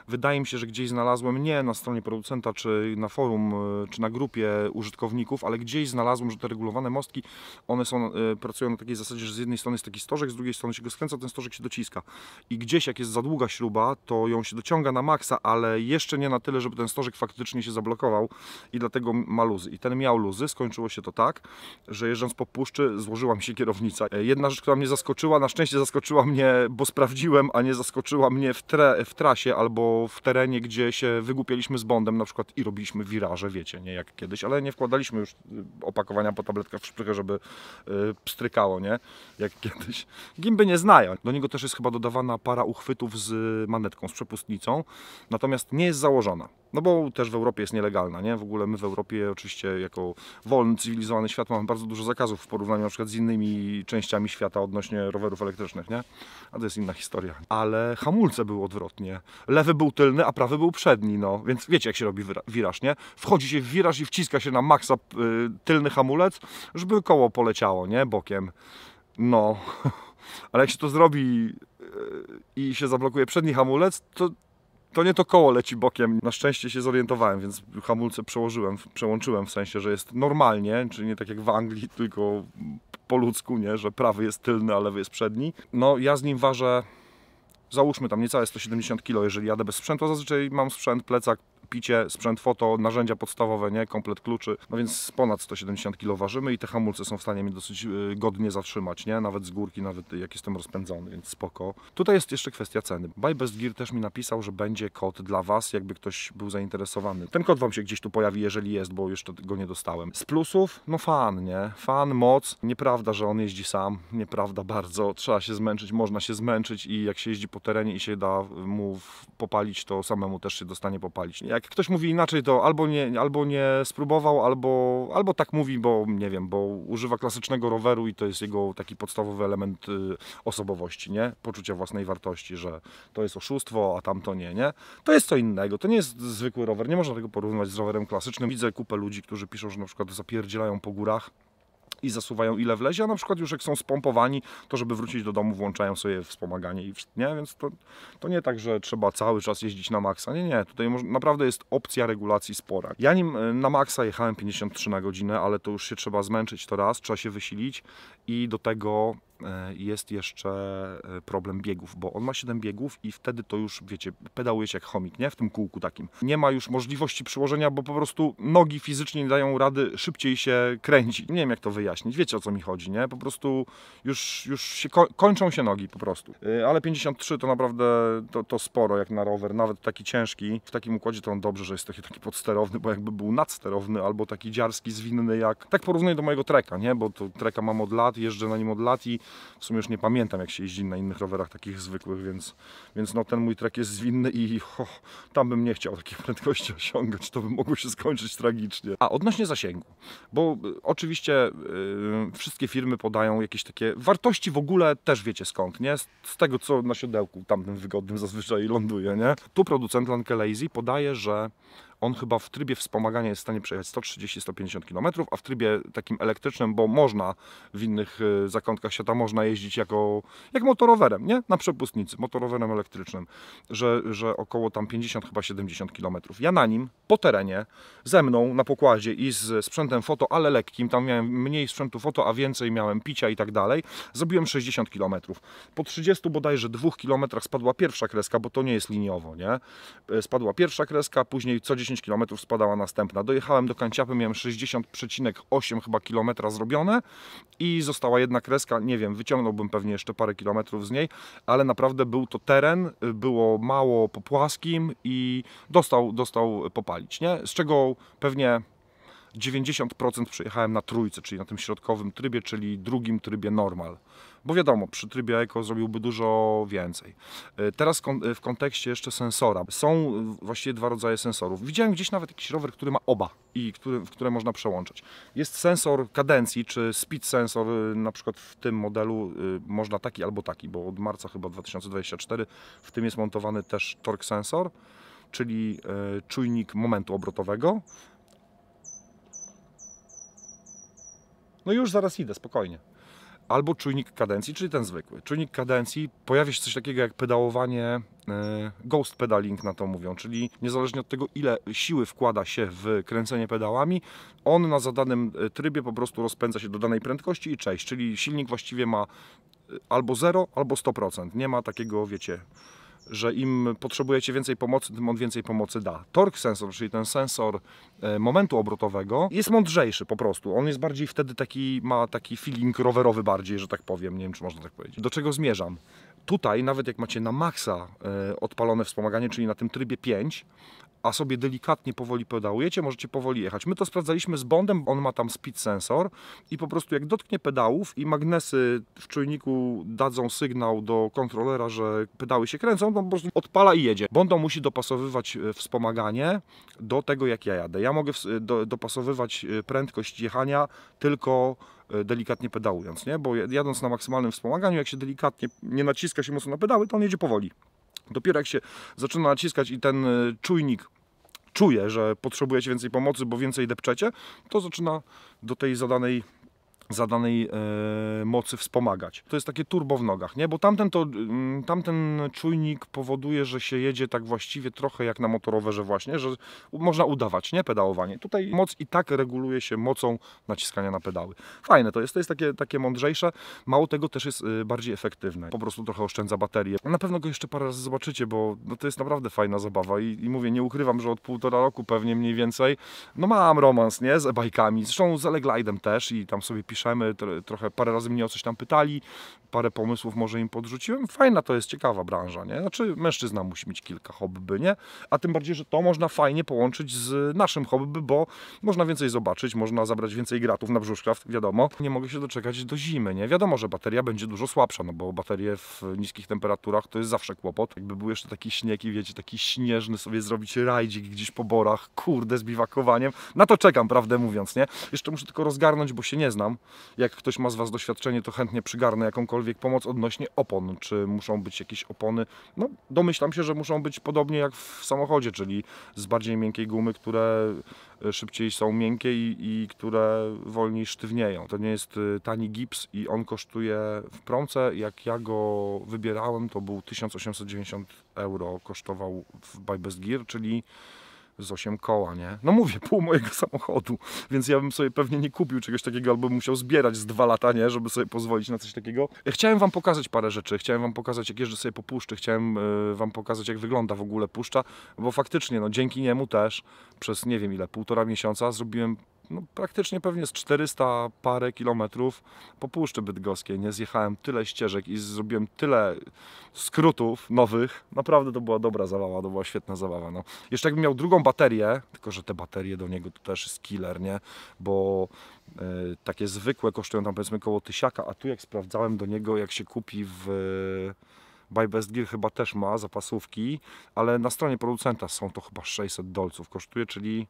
wydaje mi się, że gdzieś znalazłem, nie na stronie producenta, czy na forum, czy na grupie użytkowników, ale gdzieś znalazłem, że te regulowane mostki, one są, pracują na takiej zasadzie, że z jednej strony jest taki stożek, z drugiej strony się go skręca, ten stożek się dociska. I gdzieś jak jest za długa śruba, to ją się dociąga na maksa, ale jeszcze nie na tyle, żeby ten stożek faktycznie się zablokował i dlatego ma luzy. I ten miał luzy, skończyło się to tak, że jeżdżąc po puszczy złożyła mi się kierownica. Jedna rzecz, która mnie zaskoczyła, na szczęście zaskoczyła mnie, bo sprawdziłem, a nie zaskoczyła mnie w trasie albo w terenie, gdzie się wygłupialiśmy z bondem na przykład i robiliśmy wiraże, wiecie, nie jak kiedyś, ale nie wkładaliśmy już opakowania po tabletkach w szprychę, żeby pstrykało, nie? Jak kiedyś. Gimby nie znają. Do niego też jest chyba dodawana para uchwytów z manetką, z przepustnicą, natomiast nie jest założona. No bo też w Europie jest nielegalna, nie? W ogóle my w Europie oczywiście jako wolny, cywilizowany świat mamy bardzo dużo zakazów w porównaniu na przykład z innymi częściami świata odnośnie rowerów elektrycznych, nie? A to jest inna historia. Ale hamulce były odwrotnie. Lewy był tylny, a prawy był przedni, no. Więc wiecie jak się robi wiraż, nie? Wchodzi się w wiraż i wciska się na maksa tylny hamulec, żeby koło poleciało, nie? Bokiem. No. Ale jak się to zrobi i się zablokuje przedni hamulec, to nie to koło leci bokiem. Na szczęście się zorientowałem, więc hamulce przełączyłem w sensie, że jest normalnie, czyli nie tak jak w Anglii, tylko po ludzku, nie? Że prawy jest tylny, a lewy jest przedni. No ja z nim ważę, załóżmy tam niecałe 170 kg, jeżeli jadę bez sprzętu. Zazwyczaj mam sprzęt, plecak, picie, sprzęt foto, narzędzia podstawowe, nie? Komplet kluczy. No więc ponad 170 kg ważymy i te hamulce są w stanie mnie dosyć godnie zatrzymać, nie? Nawet z górki, nawet jak jestem rozpędzony, więc spoko. Tutaj jest jeszcze kwestia ceny. Buy Best Gear też mi napisał, że będzie kod dla Was, jakby ktoś był zainteresowany. Ten kod Wam się gdzieś tu pojawi, jeżeli jest, bo jeszcze go nie dostałem. Z plusów, no fan, nie? Fan, moc. Nieprawda, że on jeździ sam. Nieprawda bardzo. Trzeba się zmęczyć, można się zmęczyć i jak się jeździ po terenie i się da mu popalić, to samemu też się dostanie popalić. Jak ktoś mówi inaczej, to albo nie spróbował, albo tak mówi, bo nie wiem, bo używa klasycznego roweru i to jest jego taki podstawowy element osobowości, nie? Poczucia własnej wartości, że to jest oszustwo, a tamto nie? To jest co innego, to nie jest zwykły rower, nie można tego porównywać z rowerem klasycznym. Widzę kupę ludzi, którzy piszą, że na przykład zapierdzielają po górach i zasuwają ile wlezie, a na przykład już jak są spompowani, to żeby wrócić do domu włączają sobie wspomaganie i nie, więc to nie tak, że trzeba cały czas jeździć na maksa, nie, tutaj naprawdę jest opcja regulacji spora. Ja nim na maksa jechałem 53 na godzinę, ale to już się trzeba zmęczyć to raz, trzeba się wysilić i do tego jest jeszcze problem biegów, bo on ma 7 biegów i wtedy to już, wiecie, pedałujecie jak chomik, nie? W tym kółku takim. Nie ma już możliwości przyłożenia, bo po prostu nogi fizycznie nie dają rady szybciej się kręcić. Nie wiem jak to wyjaśnić, wiecie o co mi chodzi, nie? Po prostu już się kończą się nogi po prostu. Ale 53 to naprawdę to sporo jak na rower, nawet taki ciężki. W takim układzie to on dobrze, że jest taki podsterowny, bo jakby był nadsterowny albo taki dziarski, zwinny jak... Tak porównuję do mojego treka, nie? Bo to treka mam od lat, jeżdżę na nim od lat i w sumie już nie pamiętam jak się jeździ na innych rowerach takich zwykłych, więc no ten mój trek jest zwinny i tam bym nie chciał takiej prędkości osiągać, to by mogło się skończyć tragicznie. A odnośnie zasięgu, bo oczywiście wszystkie firmy podają jakieś takie wartości w ogóle też wiecie skąd, nie? Z tego co na siodełku tamtym wygodnym zazwyczaj ląduje, nie? Tu producent Lazy podaje, że on chyba w trybie wspomagania jest w stanie przejechać 130-150 km, a w trybie takim elektrycznym, bo można w innych zakątkach świata można jeździć jak motorowerem, nie? Na przepustnicy, motorowerem elektrycznym, że około tam 50 chyba 70 km. Ja na nim, po terenie, ze mną na pokładzie i z sprzętem foto, ale lekkim, tam miałem mniej sprzętu foto, a więcej miałem picia i tak dalej, zrobiłem 60 km. Po 30 bodajże 2 km spadła pierwsza kreska, bo to nie jest liniowo, nie? Spadła pierwsza kreska, później co 10 km spadała następna. Dojechałem do Kanciapy, miałem 60,8 chyba kilometra zrobione i została jedna kreska, nie wiem, wyciągnąłbym pewnie jeszcze parę kilometrów z niej, ale naprawdę był to teren, było mało po płaskim i dostał popalić, nie? Z czego pewnie 90% przejechałem na trójce, czyli na tym środkowym trybie, czyli drugim trybie normal. Bo wiadomo, przy trybie Eco zrobiłby dużo więcej. Teraz w kontekście jeszcze sensora. Są właściwie dwa rodzaje sensorów. Widziałem gdzieś nawet jakiś rower, który ma oba i w które można przełączać. Jest sensor kadencji, czy speed sensor, na przykład w tym modelu można taki albo taki, bo od marca chyba 2024 w tym jest montowany też torque sensor, czyli czujnik momentu obrotowego. No już zaraz idę, spokojnie. Albo czujnik kadencji, czyli ten zwykły. Czujnik kadencji, pojawia się coś takiego jak pedałowanie, ghost pedaling na to mówią, czyli niezależnie od tego ile siły wkłada się w kręcenie pedałami, on na zadanym trybie po prostu rozpędza się do danej prędkości i cześć, czyli silnik właściwie ma albo 0, albo 100%. Nie ma takiego, wiecie, że im potrzebujecie więcej pomocy, tym on więcej pomocy da. Torque sensor, czyli ten sensor momentu obrotowego, jest mądrzejszy po prostu. On jest bardziej wtedy ma taki feeling rowerowy bardziej, że tak powiem. Nie wiem, czy można tak powiedzieć. Do czego zmierzam? Tutaj, nawet jak macie na maksa odpalone wspomaganie, czyli na tym trybie 5, a sobie delikatnie powoli pedałujecie, możecie powoli jechać. My to sprawdzaliśmy z Bondem, on ma tam speed sensor i po prostu jak dotknie pedałów i magnesy w czujniku dadzą sygnał do kontrolera, że pedały się kręcą, to po prostu odpala i jedzie. Bondo musi dopasowywać wspomaganie do tego, jak ja jadę. Ja mogę dopasowywać prędkość jechania tylko delikatnie pedałując, nie? Bo jadąc na maksymalnym wspomaganiu, jak się delikatnie nie naciska się mocno na pedały, to on jedzie powoli. Dopiero jak się zaczyna naciskać i ten czujnik czuje, że potrzebujecie więcej pomocy, bo więcej depczecie, to zaczyna do tej zadanej mocy wspomagać. To jest takie turbo w nogach, nie? Bo tamten czujnik powoduje, że się jedzie tak właściwie trochę jak na motorowerze właśnie, że można udawać, nie? Pedałowanie. Tutaj moc i tak reguluje się mocą naciskania na pedały. Fajne to jest takie mądrzejsze. Mało tego, też jest bardziej efektywne. Po prostu trochę oszczędza baterię. Na pewno go jeszcze parę razy zobaczycie, bo no, to jest naprawdę fajna zabawa i mówię, nie ukrywam, że od 1,5 roku pewnie mniej więcej, no mam romans, nie? Z e-bajkami. Zresztą z Eleglidem też i tam sobie piszemy, trochę parę razy mnie o coś tam pytali, parę pomysłów może im podrzuciłem. Fajna to jest, ciekawa branża, nie? Znaczy mężczyzna musi mieć kilka hobby, nie? A tym bardziej, że to można fajnie połączyć z naszym hobby, bo można więcej zobaczyć, można zabrać więcej gratów na Bushcraft, wiadomo. Nie mogę się doczekać do zimy, nie? Wiadomo, że bateria będzie dużo słabsza, no bo baterie w niskich temperaturach to jest zawsze kłopot. Jakby był jeszcze taki śnieg i wiecie, taki śnieżny, sobie zrobić rajdzik gdzieś po borach, kurde, z biwakowaniem. Na to czekam, prawdę mówiąc, nie? Jeszcze muszę tylko rozgarnąć, bo się nie znam. Jak ktoś ma z Was doświadczenie, to chętnie przygarnę jakąkolwiek pomoc odnośnie opon. Czy muszą być jakieś opony? No, domyślam się, że muszą być podobnie jak w samochodzie, czyli z bardziej miękkiej gumy, które szybciej są miękkie i które wolniej sztywnieją. To nie jest tani gips i on kosztuje w promce. Jak ja go wybierałem, to był 1890 € kosztował w Buy Best Gear, czyli z 8 koła, nie? No mówię, pół mojego samochodu, więc ja bym sobie pewnie nie kupił czegoś takiego, albo musiał zbierać z 2 lata, nie? Żeby sobie pozwolić na coś takiego. Chciałem Wam pokazać parę rzeczy, chciałem Wam pokazać, jak jeżdżę sobie po puszczy, chciałem Wam pokazać, jak wygląda w ogóle puszcza, bo faktycznie, no dzięki niemu też przez, nie wiem ile, 1,5 miesiąca zrobiłem no, praktycznie pewnie z 400 parę kilometrów po Puszczy Bydgoskiej, nie? Zjechałem tyle ścieżek i zrobiłem tyle skrótów nowych. Naprawdę to była dobra zabawa, to była świetna zabawa. No. Jeszcze jakbym miał drugą baterię, tylko że te baterie do niego to też jest killer, nie? Bo takie zwykłe kosztują tam powiedzmy koło 1000, a tu jak sprawdzałem do niego, jak się kupi w Buy Best Gear chyba też ma zapasówki, ale na stronie producenta są to chyba $600 kosztuje, czyli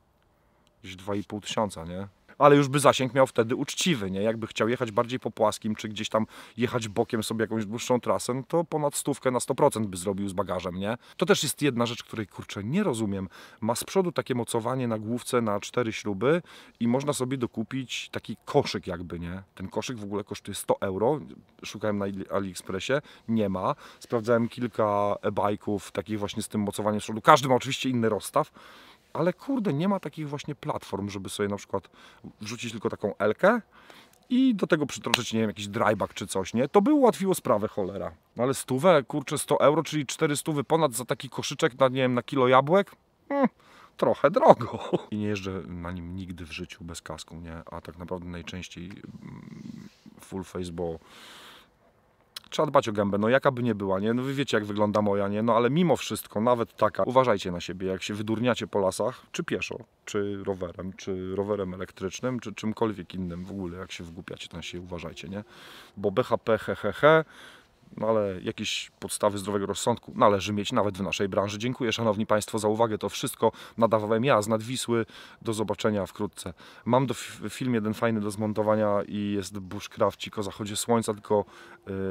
gdzieś 2500, nie? Ale już by zasięg miał wtedy uczciwy, nie? Jakby chciał jechać bardziej po płaskim, czy gdzieś tam jechać bokiem sobie jakąś dłuższą trasę, no to ponad 100 na 100% by zrobił z bagażem, nie? To też jest jedna rzecz, której, kurczę, nie rozumiem. Ma z przodu takie mocowanie na główce na 4 śruby i można sobie dokupić taki koszyk jakby, nie? Ten koszyk w ogóle kosztuje 100 €. Szukałem na AliExpressie, nie ma. Sprawdzałem kilka e-bajków takich właśnie z tym mocowaniem z przodu. Każdy ma oczywiście inny rozstaw. Ale kurde, nie ma takich właśnie platform, żeby sobie na przykład wrzucić tylko taką Elkę i do tego przytroczyć, nie wiem, jakiś dryback czy coś, nie? To by ułatwiło sprawę, cholera. No ale 100, kurczę, 100 €, czyli 400 ponad za taki koszyczek na, nie wiem, na kilo jabłek? Trochę drogo. I nie jeżdżę na nim nigdy w życiu bez kasku, nie? A tak naprawdę najczęściej full face, bo trzeba dbać o gębę, no jaka by nie była, nie? No wy wiecie, jak wygląda moja, nie? No ale mimo wszystko, nawet taka, uważajcie na siebie, jak się wydurniacie po lasach, czy pieszo, czy rowerem elektrycznym, czy czymkolwiek innym w ogóle, jak się wgłupiacie, to na siebie uważajcie, nie? Bo BHP, no ale jakieś podstawy zdrowego rozsądku należy mieć nawet w naszej branży. Dziękuję, szanowni państwo, za uwagę. To wszystko nadawałem ja z Nadwisły. Do zobaczenia wkrótce. Mam film jeden fajny do zmontowania i jest Bushcrafcik o zachodzie słońca, tylko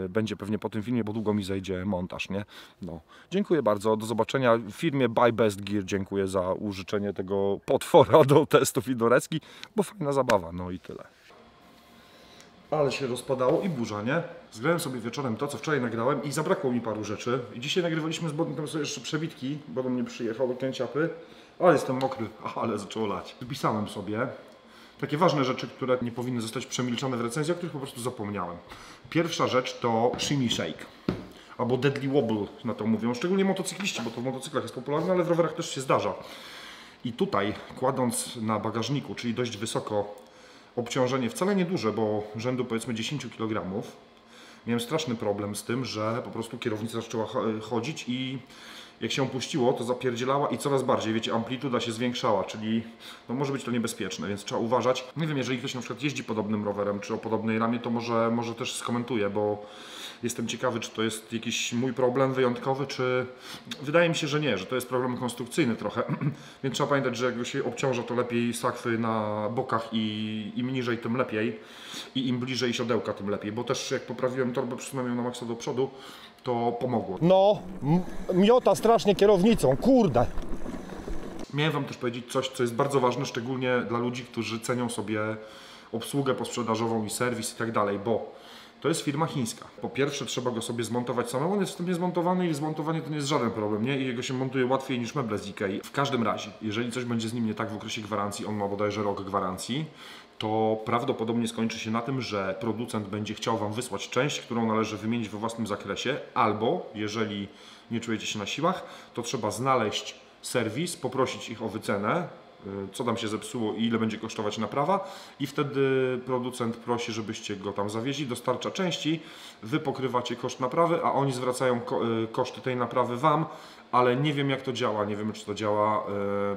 będzie pewnie po tym filmie, bo długo mi zejdzie montaż, nie? No. Dziękuję bardzo. Do zobaczenia w firmie Buy Best Gear. Dziękuję za użyczenie tego potwora do testów i do recki, bo fajna zabawa. No i tyle. Ale się rozpadało i burza, nie? Zgrałem sobie wieczorem to, co wczoraj nagrałem i zabrakło mi paru rzeczy. I dzisiaj nagrywaliśmy z Bodem tam sobie jeszcze przebitki, bo do mnie przyjechał do Kęciapy. Ale jestem mokry, ale zaczęło lać. Wypisałem sobie Takie ważne rzeczy, które nie powinny zostać przemilczane w recenzji, o których po prostu zapomniałem. Pierwsza rzecz to shimmy shake, albo deadly wobble na to mówią, szczególnie motocykliści, bo to w motocyklach jest popularne, ale w rowerach też się zdarza. I tutaj, kładąc na bagażniku, czyli dość wysoko obciążenie, wcale nie duże, bo rzędu powiedzmy 10 kg, miałem straszny problem z tym, że po prostu kierownica zaczęła chodzić i jak się puściło, to zapierdzielała i coraz bardziej, wiecie, amplituda się zwiększała, czyli no może być to niebezpieczne, więc trzeba uważać. Nie wiem, jeżeli ktoś na przykład jeździ podobnym rowerem, czy o podobnej ramie, to może też skomentuje, bo jestem ciekawy, czy to jest jakiś mój problem wyjątkowy, czy... Wydaje mi się, że nie, że to jest problem konstrukcyjny trochę, więc trzeba pamiętać, że jak się obciąża, to lepiej sakwy na bokach i im niżej, tym lepiej i im bliżej siodełka, tym lepiej, bo też jak poprawiłem torbę, przesunąłem ją na maksa do przodu, to pomogło. No, miota strasznie kierownicą, kurde. Miałem Wam też powiedzieć coś, co jest bardzo ważne, szczególnie dla ludzi, którzy cenią sobie obsługę posprzedażową i serwis i tak dalej, bo to jest firma chińska. Po pierwsze trzeba go sobie zmontować samemu, on jest wstępnie zmontowany i zmontowanie to nie jest żaden problem, nie? I jego się montuje łatwiej niż meble z Ikei. W każdym razie, jeżeli coś będzie z nim nie tak w okresie gwarancji, on ma bodajże rok gwarancji, to prawdopodobnie skończy się na tym, że producent będzie chciał Wam wysłać część, którą należy wymienić we własnym zakresie, albo jeżeli nie czujecie się na siłach, to trzeba znaleźć serwis, poprosić ich o wycenę, co tam się zepsuło i ile będzie kosztować naprawa, i wtedy producent prosi, żebyście go tam zawieźli, dostarcza części, Wy pokrywacie koszt naprawy, a oni zwracają koszty tej naprawy Wam, ale nie wiem jak to działa, nie wiem czy to działa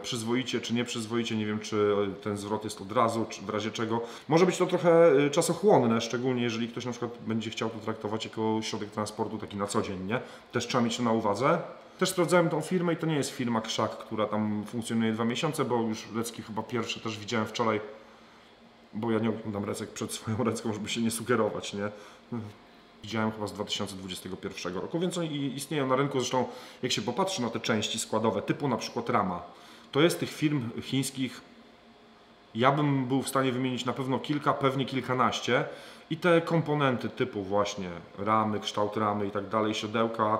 przyzwoicie czy nieprzyzwoicie, nie wiem czy ten zwrot jest od razu, czy w razie czego. Może być to trochę czasochłonne, szczególnie jeżeli ktoś na przykład będzie chciał to traktować jako środek transportu taki na co dzień, nie? Też trzeba mieć to na uwadze. Też sprawdzałem tą firmę i to nie jest firma Krzak, która tam funkcjonuje 2 miesiące, bo już recki chyba pierwsze też widziałem wczoraj, bo ja nie oglądam recek przed swoją recką, żeby się nie sugerować, nie? Widziałem chyba z 2021 roku, więc oni istnieją na rynku. Zresztą jak się popatrzy na te części składowe, typu na przykład rama, to jest tych firm chińskich, ja bym był w stanie wymienić na pewno kilka, pewnie kilkanaście, i te komponenty typu właśnie ramy, kształt ramy i tak dalej, siodełka,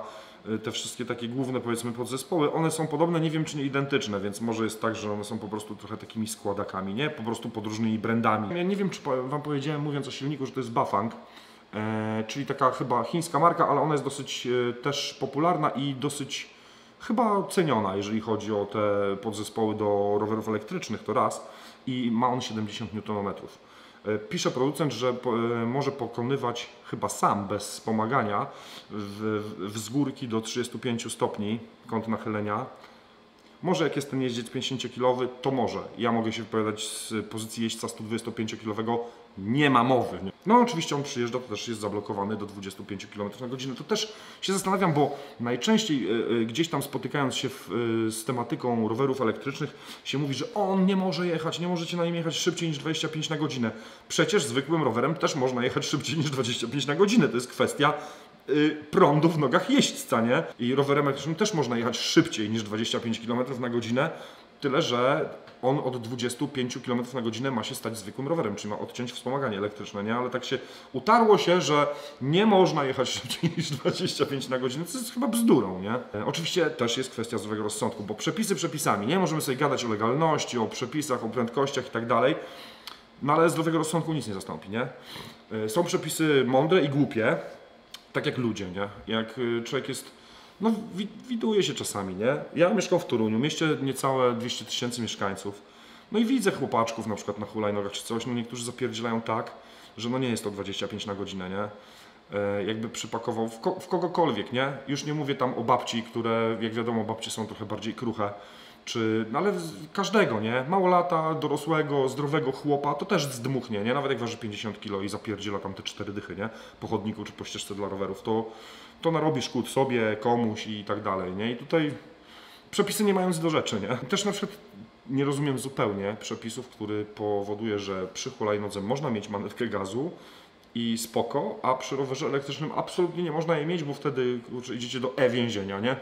te wszystkie takie główne powiedzmy podzespoły, one są podobne, nie wiem czy nie identyczne, więc może jest tak, że one są po prostu trochę takimi składakami, nie? Po prostu pod różnymi brandami. Ja nie wiem czy Wam powiedziałem, mówiąc o silniku, że to jest Bafang, czyli taka chyba chińska marka, ale ona jest dosyć też popularna i dosyć chyba ceniona, jeżeli chodzi o te podzespoły do rowerów elektrycznych, to raz, i ma on 70 Nm. Pisze producent, że może pokonywać chyba sam, bez wspomagania, wzgórki do 35 stopni kąt nachylenia. Może jak jest ten jeździec 50-kilowy, to może. Ja mogę się wypowiadać z pozycji jeźdźca 125-kilowego, nie ma mowy. No oczywiście on przyjeżdża, to też jest zablokowany do 25 km/h. To też się zastanawiam, bo najczęściej gdzieś tam spotykając się z tematyką rowerów elektrycznych się mówi, że on nie może jechać, nie możecie na nim jechać szybciej niż 25 na godzinę. Przecież zwykłym rowerem też można jechać szybciej niż 25 na godzinę. To jest kwestia prądu w nogach jeźdźca, nie? I rowerem elektrycznym też można jechać szybciej niż 25 km na godzinę, tyle że on od 25 km na godzinę ma się stać zwykłym rowerem, czyli ma odciąć wspomaganie elektryczne, nie? Ale tak się utarło się, że nie można jechać szybciej niż 25 na godzinę, co jest chyba bzdurą, nie? Oczywiście też jest kwestia zdrowego rozsądku, bo przepisy przepisami, nie? Możemy sobie gadać o legalności, o przepisach, o prędkościach i tak dalej, no ale zdrowego rozsądku nic nie zastąpi, nie? Są przepisy mądre i głupie, tak jak ludzie, nie? Jak człowiek jest, no widuje się czasami, nie? Ja mieszkam w Toruniu, mieście niecałe 200 000 mieszkańców, no i widzę chłopaczków na przykład na hulajnogach czy coś, no niektórzy zapierdzielają tak, że no nie jest to 25 na godzinę, nie? Jakby przypakował w kogokolwiek, nie? Już nie mówię tam o babci, które, jak wiadomo, babcie są trochę bardziej kruche, czy, no ale każdego, nie? Małolata, dorosłego, zdrowego chłopa, to też zdmuchnie, nie? Nawet jak waży 50 kg i zapierdziela tam te 4 dychy, nie? Po chodniku czy po ścieżce dla rowerów, to narobi szkód sobie, komuś i tak dalej, nie? I tutaj przepisy nie mają nic do rzeczy, nie? Też na przykład nie rozumiem zupełnie przepisów, który powoduje, że przy hulajnodze można mieć manetkę gazu i spoko, a przy rowerze elektrycznym absolutnie nie można jej mieć, bo wtedy idziecie do więzienia, nie?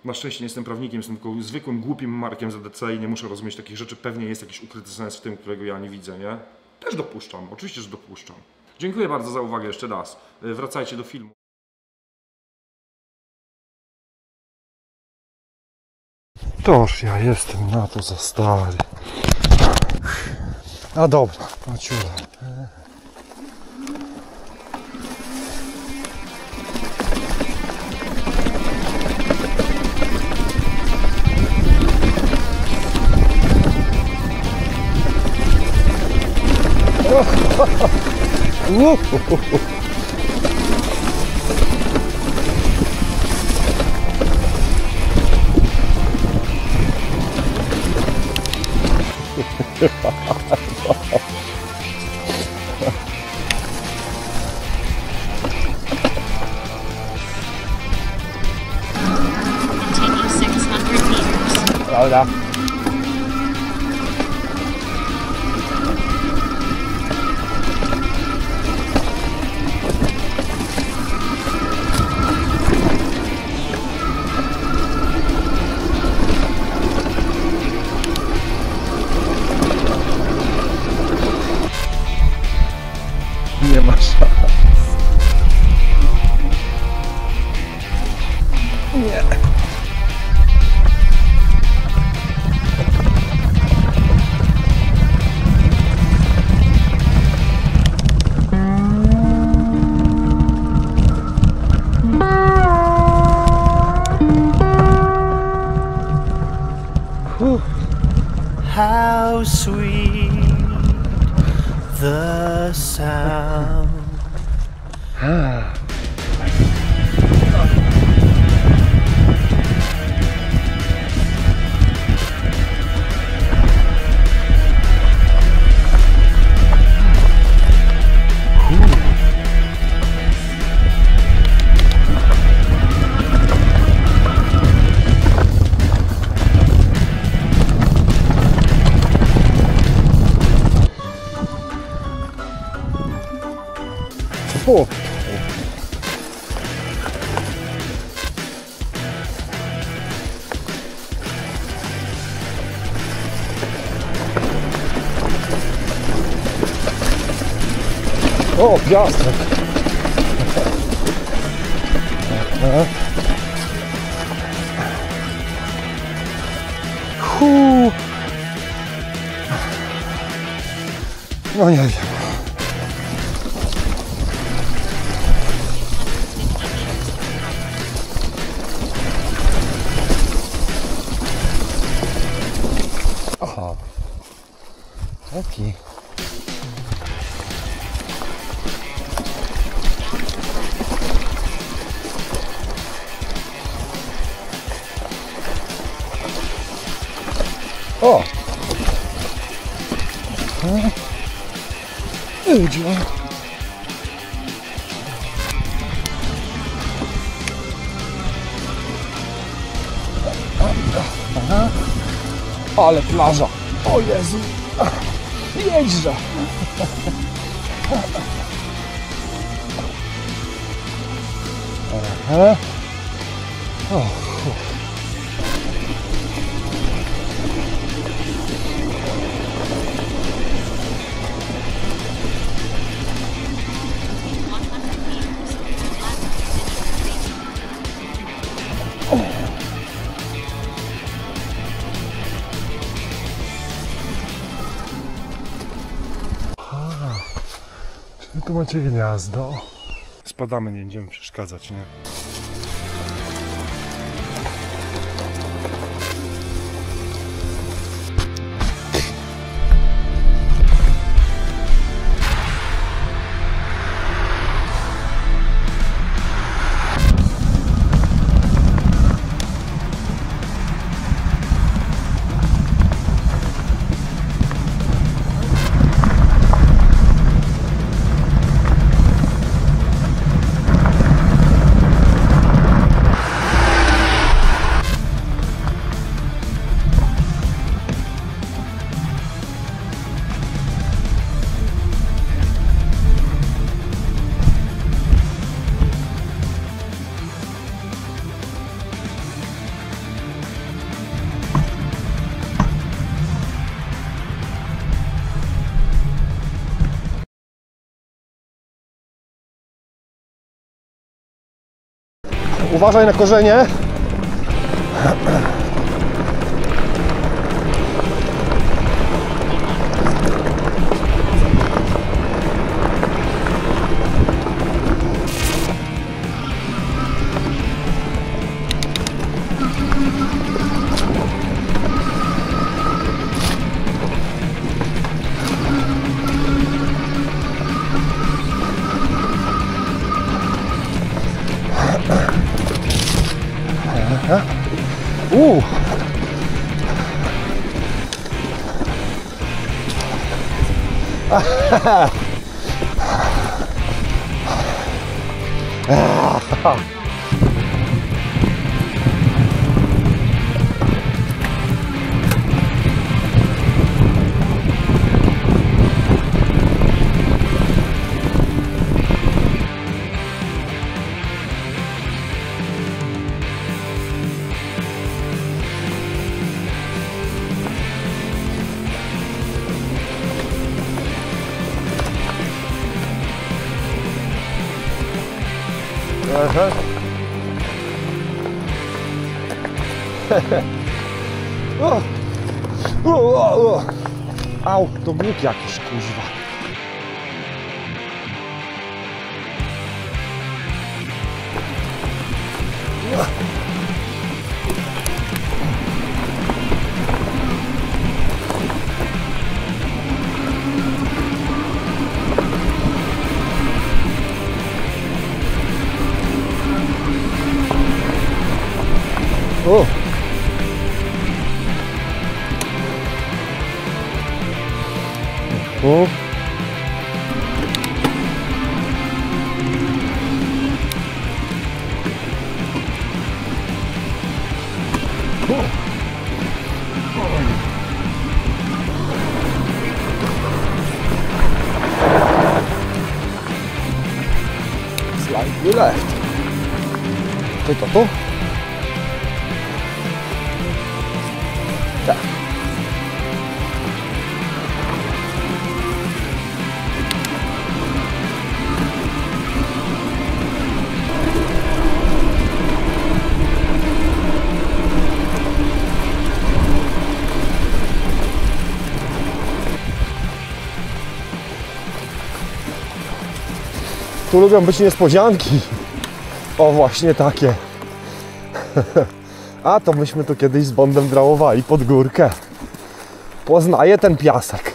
Na szczęście nie jestem prawnikiem, jestem tylko zwykłym, głupim markiem ZDC i nie muszę rozumieć takich rzeczy. Pewnie jest jakiś ukryty sens w tym, którego ja nie widzę, nie? Też dopuszczam, oczywiście, że dopuszczam. Dziękuję bardzo za uwagę jeszcze raz. Wracajcie do filmu. Toż ja jestem na to za stary. A dobra, Maciula. Continue 600 meters. Dobra. Nie ma szans. Nie. How sweet the sound. O. O, piasek. No nie wiem. Aha. Taki. O! Idzie. Aha. Ale plaża. O Jezu. Jedźże. Aha. O. Tu macie gniazdo. Spadamy, nie będziemy przeszkadzać, nie? Uważaj na korzenie. Aha. Au, to głód jakiś, kuźwa. O! O! Slightly left. To? Tak. Tu lubią być niespodzianki. O, właśnie takie. A to myśmy tu kiedyś z Bondem drawowali pod górkę. Poznaję ten piasek.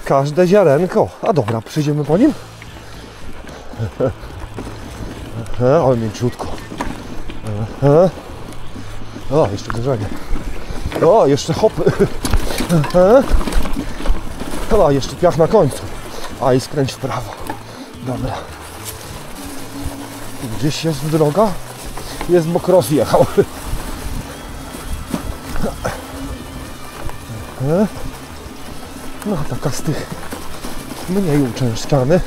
Każde ziarenko. A dobra, przyjdziemy po nim? Ale mięciutko. O, jeszcze korzenie. O, jeszcze hopy. O, jeszcze piach na końcu. A i skręć w prawo. Dobra. Gdzieś jest droga? Jest, bo cross jechał. No, taka z tych mniej uczęszczanych.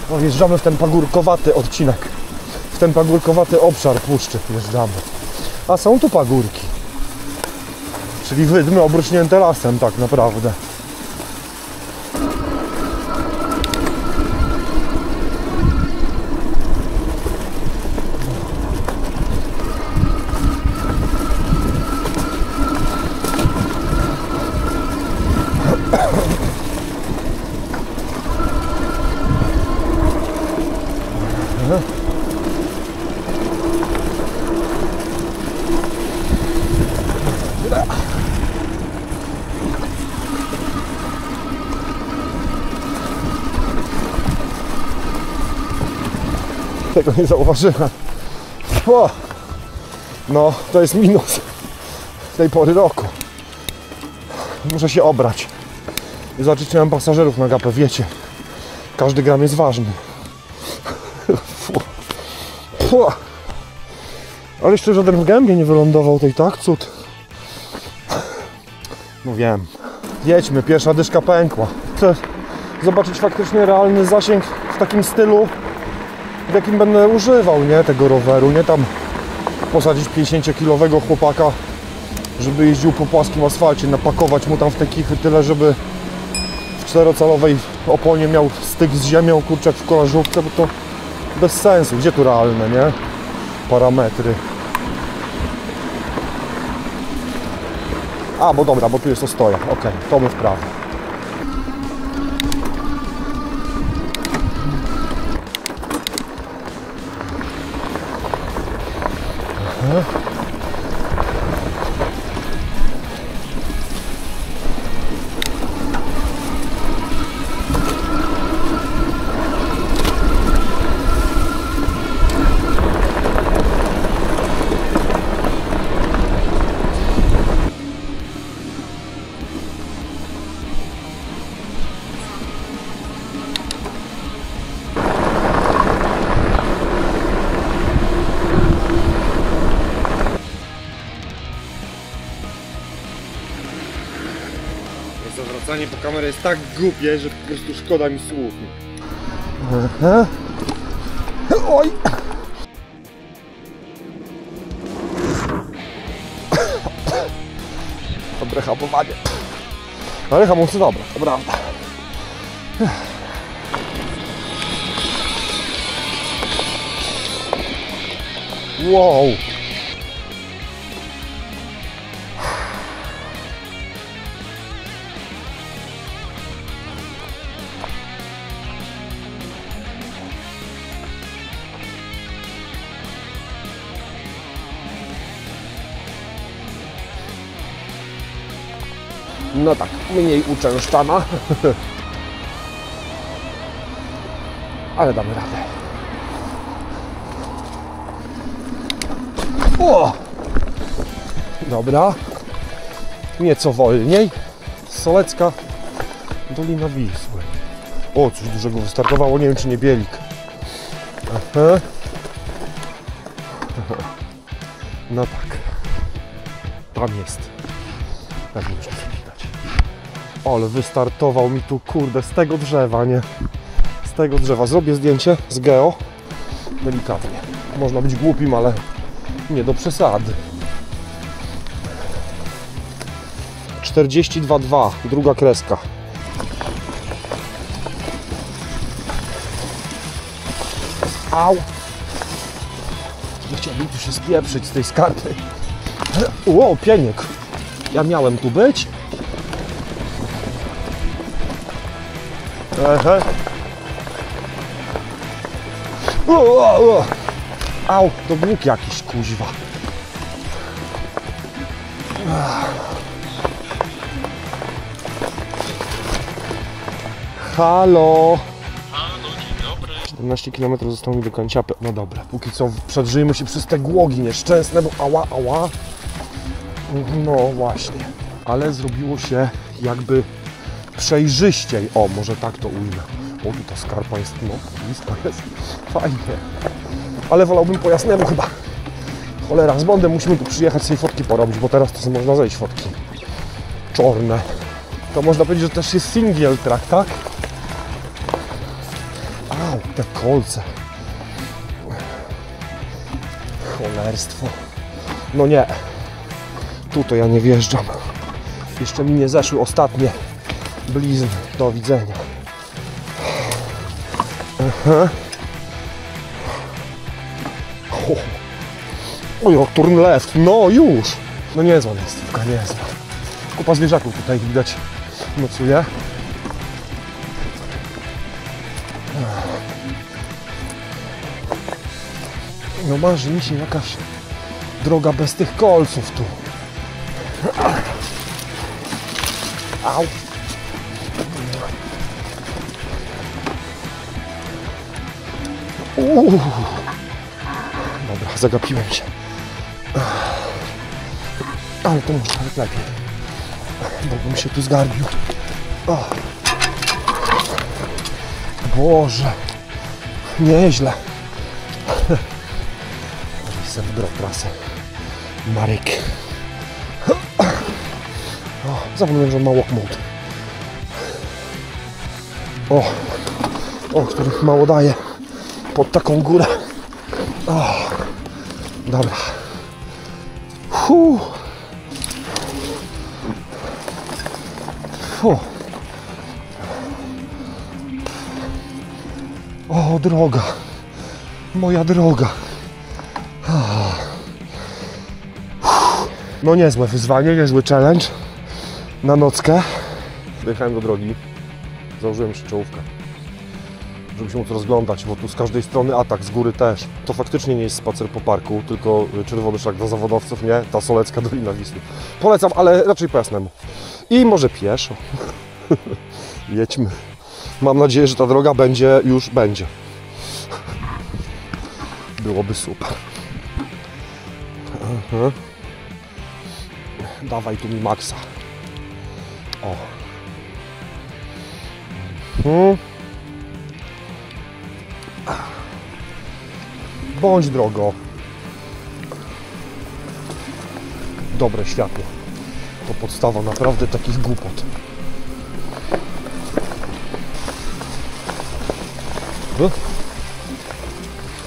No, wjeżdżamy w ten pagórkowaty odcinek. W ten pagórkowaty obszar puszczy wjeżdżamy. A są tu pagórki. Czyli wydmy obrośnięte lasem tak naprawdę. Tego nie zauważyłem. O! No, to jest minus tej pory roku. Muszę się obrać i zobaczyć, czy mam pasażerów na gapę. Wiecie, każdy gram jest ważny. Ale jeszcze żaden w gębie nie wylądował, tej tak cud. No wiem. Jedźmy, pierwsza dyszka pękła. Chcę zobaczyć faktycznie realny zasięg w takim stylu, w jakim będę używał, nie, tego roweru, nie tam posadzić 50-kilowego chłopaka, żeby jeździł po płaskim asfalcie, napakować mu tam w te kichy tyle, żeby w czterocalowej oponie miał styk z ziemią, kurczak w kolażówce, bo to bez sensu. Gdzie tu realne, nie? Parametry. A, bo dobra, bo tu jest ostoja. Okej, to my w prawo. Stanie po kamerę jest tak głupie, że po prostu szkoda mi słów. Aha. Oj! Dobre hamowanie. Ale hamulce dobre, to prawda. Wow! No tak, mniej uczęszczana. Ale damy radę. O! Dobra. Nieco wolniej. Solecka, Dolina Wisły. O, coś dużego wystartowało, nie wiem czy nie bielik. Aha. No tak. Tam jest. Pewnie już to widać. Ale wystartował mi tu, kurde, z tego drzewa, nie? Z tego drzewa. Zrobię zdjęcie z geo. Delikatnie. Można być głupim, ale nie do przesady. 42,2, druga kreska. Au! Nie chciałbym tu się spieprzyć z tej skarpy. Ło, pieniek. Ja miałem tu być? Aha. O. Au, to Bóg jakiś, kuźwa. Halo. Halo, dzień dobry. 14 km zostało mi do Kanciapy. No dobra, póki co przedrzyjmy się przez te głogi nieszczęsne, bo ała. No właśnie. Ale zrobiło się jakby przejrzyściej. O, może tak to ujmę. O, tu ta skarpa jest, no, blisko jest. Fajnie. Ale wolałbym po jasnemu chyba. Cholera, z Bondem musimy tu przyjechać sobie fotki porobić, bo teraz to sobie można zejść fotki. Czorne. To można powiedzieć, że też jest single track, tak? Au, te kolce. Cholerstwo. No nie. Tu to ja nie wjeżdżam. Jeszcze mi nie zeszły ostatnie blizny. Do widzenia. Aha. O, turn left. No już. No niezła miejscówka, niezła. Kupa zwierzaków tutaj widać nocuje. No marzy mi się jakaś droga bez tych kolców tu. Au. Dobra, zagapiłem się. Ale to może nawet lepiej. Bo bym się tu zgarbił. O. Boże. Nieźle. Serwdro trasy. Marek. Zapomniałem, że ma walk mode. Który mało daje pod taką górę. Dobra. O, droga. Moja droga. No niezłe wyzwanie, niezły challenge na nockę. Dojechałem do drogi. Założyłem się czołówkę, żeby się móc rozglądać, bo tu z każdej strony atak, z góry też. To faktycznie nie jest spacer po parku, tylko czerwony szlak dla zawodowców, nie? Ta Solecka Dolina Wisły. Polecam, ale raczej po jasnemu. I może pieszo. Jedźmy. Mam nadzieję, że ta droga będzie, już będzie. Byłoby super. Aha. Dawaj tu mi maksa. O. Bądź drogo. Dobre światło. To podstawa naprawdę takich głupot.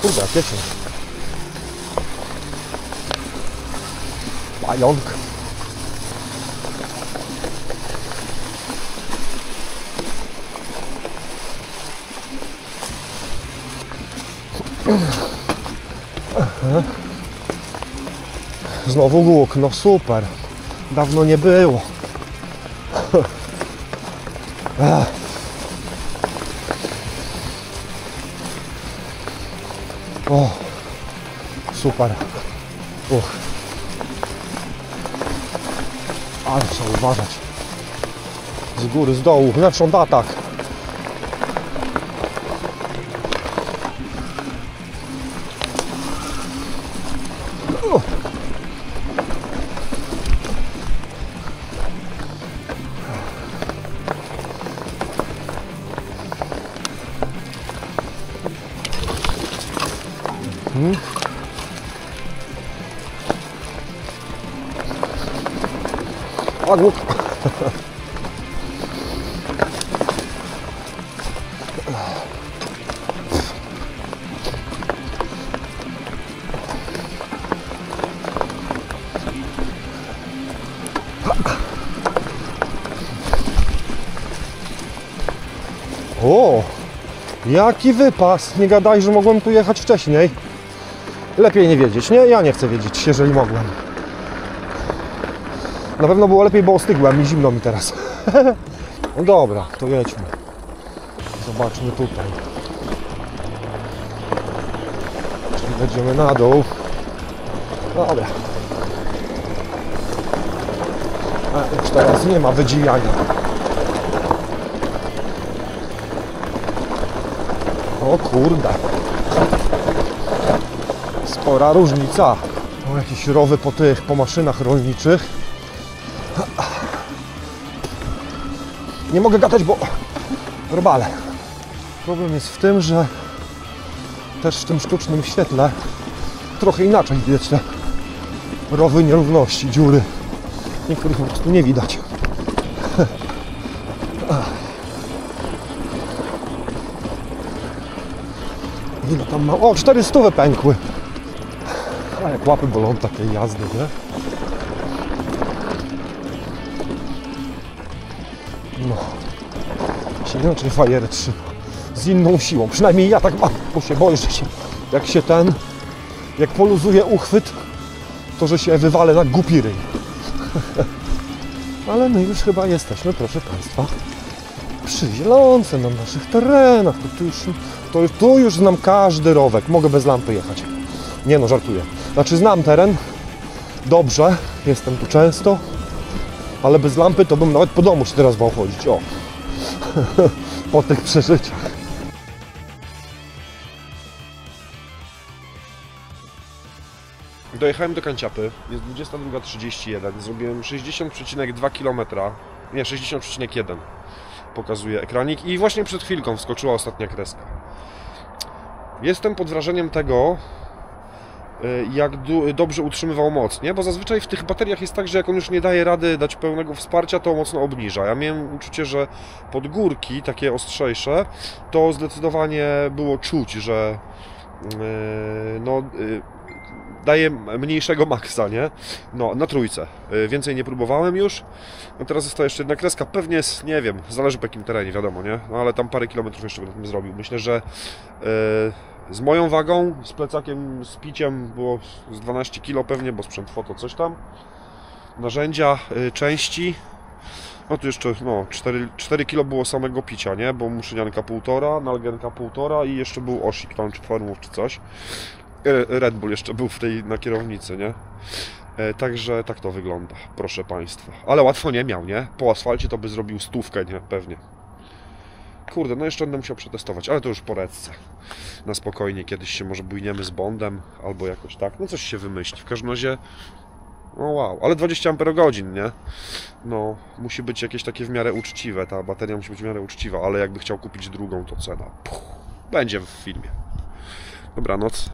Kurde, wiecie. Pająk. Znowu łuk, no super. Dawno nie było. O, super. Ale trzeba uważać. Z góry, z dołu, zewsząd atak. A łuk. O, jaki wypas. Nie gadaj, że mogłem tu jechać wcześniej. Lepiej nie wiedzieć, nie? Ja nie chcę wiedzieć, jeżeli mogłem. Na pewno było lepiej, bo ostygłem i zimno mi teraz. No dobra, to jedźmy. Zobaczmy tutaj. Czyli będziemy na dół. Dobra. A już teraz nie ma wydziwiania. O kurde. Spora różnica. O, jakieś rowy po maszynach rolniczych. Nie mogę gadać, bo robale. Problem jest w tym, że też w tym sztucznym świetle trochę inaczej widać te rowy, nierówności, dziury. Niektórych po prostu nie widać. Ile tam ma? O, 400 pękły. A jak łapy bolą takiej jazdy, nie? No. Się inaczej fajerę trzyma. Z inną siłą. Przynajmniej ja tak mam, bo się boję, że się, jak poluzuje uchwyt, to że się wywalę na głupi ryj. Ale my już chyba jesteśmy, proszę Państwa, przy Zielonce, na naszych terenach. Tu już znam każdy rowek. Mogę bez lampy jechać. Nie no, żartuję. Znaczy znam teren dobrze, jestem tu często, ale bez lampy to bym nawet po domu się teraz bał chodzić. O, po tych przeżyciach. Dojechałem do Kanciapy, jest 22:31, zrobiłem 60,2 km, nie, 60,1 pokazuje ekranik i właśnie przed chwilką wskoczyła ostatnia kreska. Jestem pod wrażeniem tego, jak dobrze utrzymywał moc, nie? Bo zazwyczaj w tych bateriach jest tak, że jak on już nie daje rady dać pełnego wsparcia, to mocno obniża. Ja miałem uczucie, że pod górki, takie ostrzejsze, to zdecydowanie było czuć, że daje mniejszego maksa, nie? No, na trójce. Więcej nie próbowałem już. No teraz zostaje jeszcze jedna kreska. Pewnie jest, nie wiem, zależy po jakim terenie, wiadomo, nie? No ale tam parę kilometrów jeszcze bym zrobił. Myślę, że z moją wagą, z plecakiem, z piciem było z 12 kg pewnie, bo sprzęt foto coś tam. Narzędzia, części. No tu jeszcze, no, 4 kg było samego picia, nie? Bo muszynianka 1,5, nalgenka 1,5 i jeszcze był osik tam, czy farmów, czy coś. Red Bull jeszcze był na kierownicy, nie? Także tak to wygląda, proszę Państwa. Ale łatwo nie miał, nie? Po asfalcie to by zrobił 100, nie? Pewnie. Kurde, no jeszcze będę musiał przetestować, ale to już po redce. Na spokojnie, kiedyś się może bujniemy z Bondem, albo jakoś tak. No coś się wymyśli. W każdym razie, no wow, ale 20 Ah, nie? No, musi być jakieś takie w miarę uczciwe. Ta bateria musi być w miarę uczciwa, ale jakby chciał kupić drugą, to cena. Puh, będzie w filmie. Dobranoc.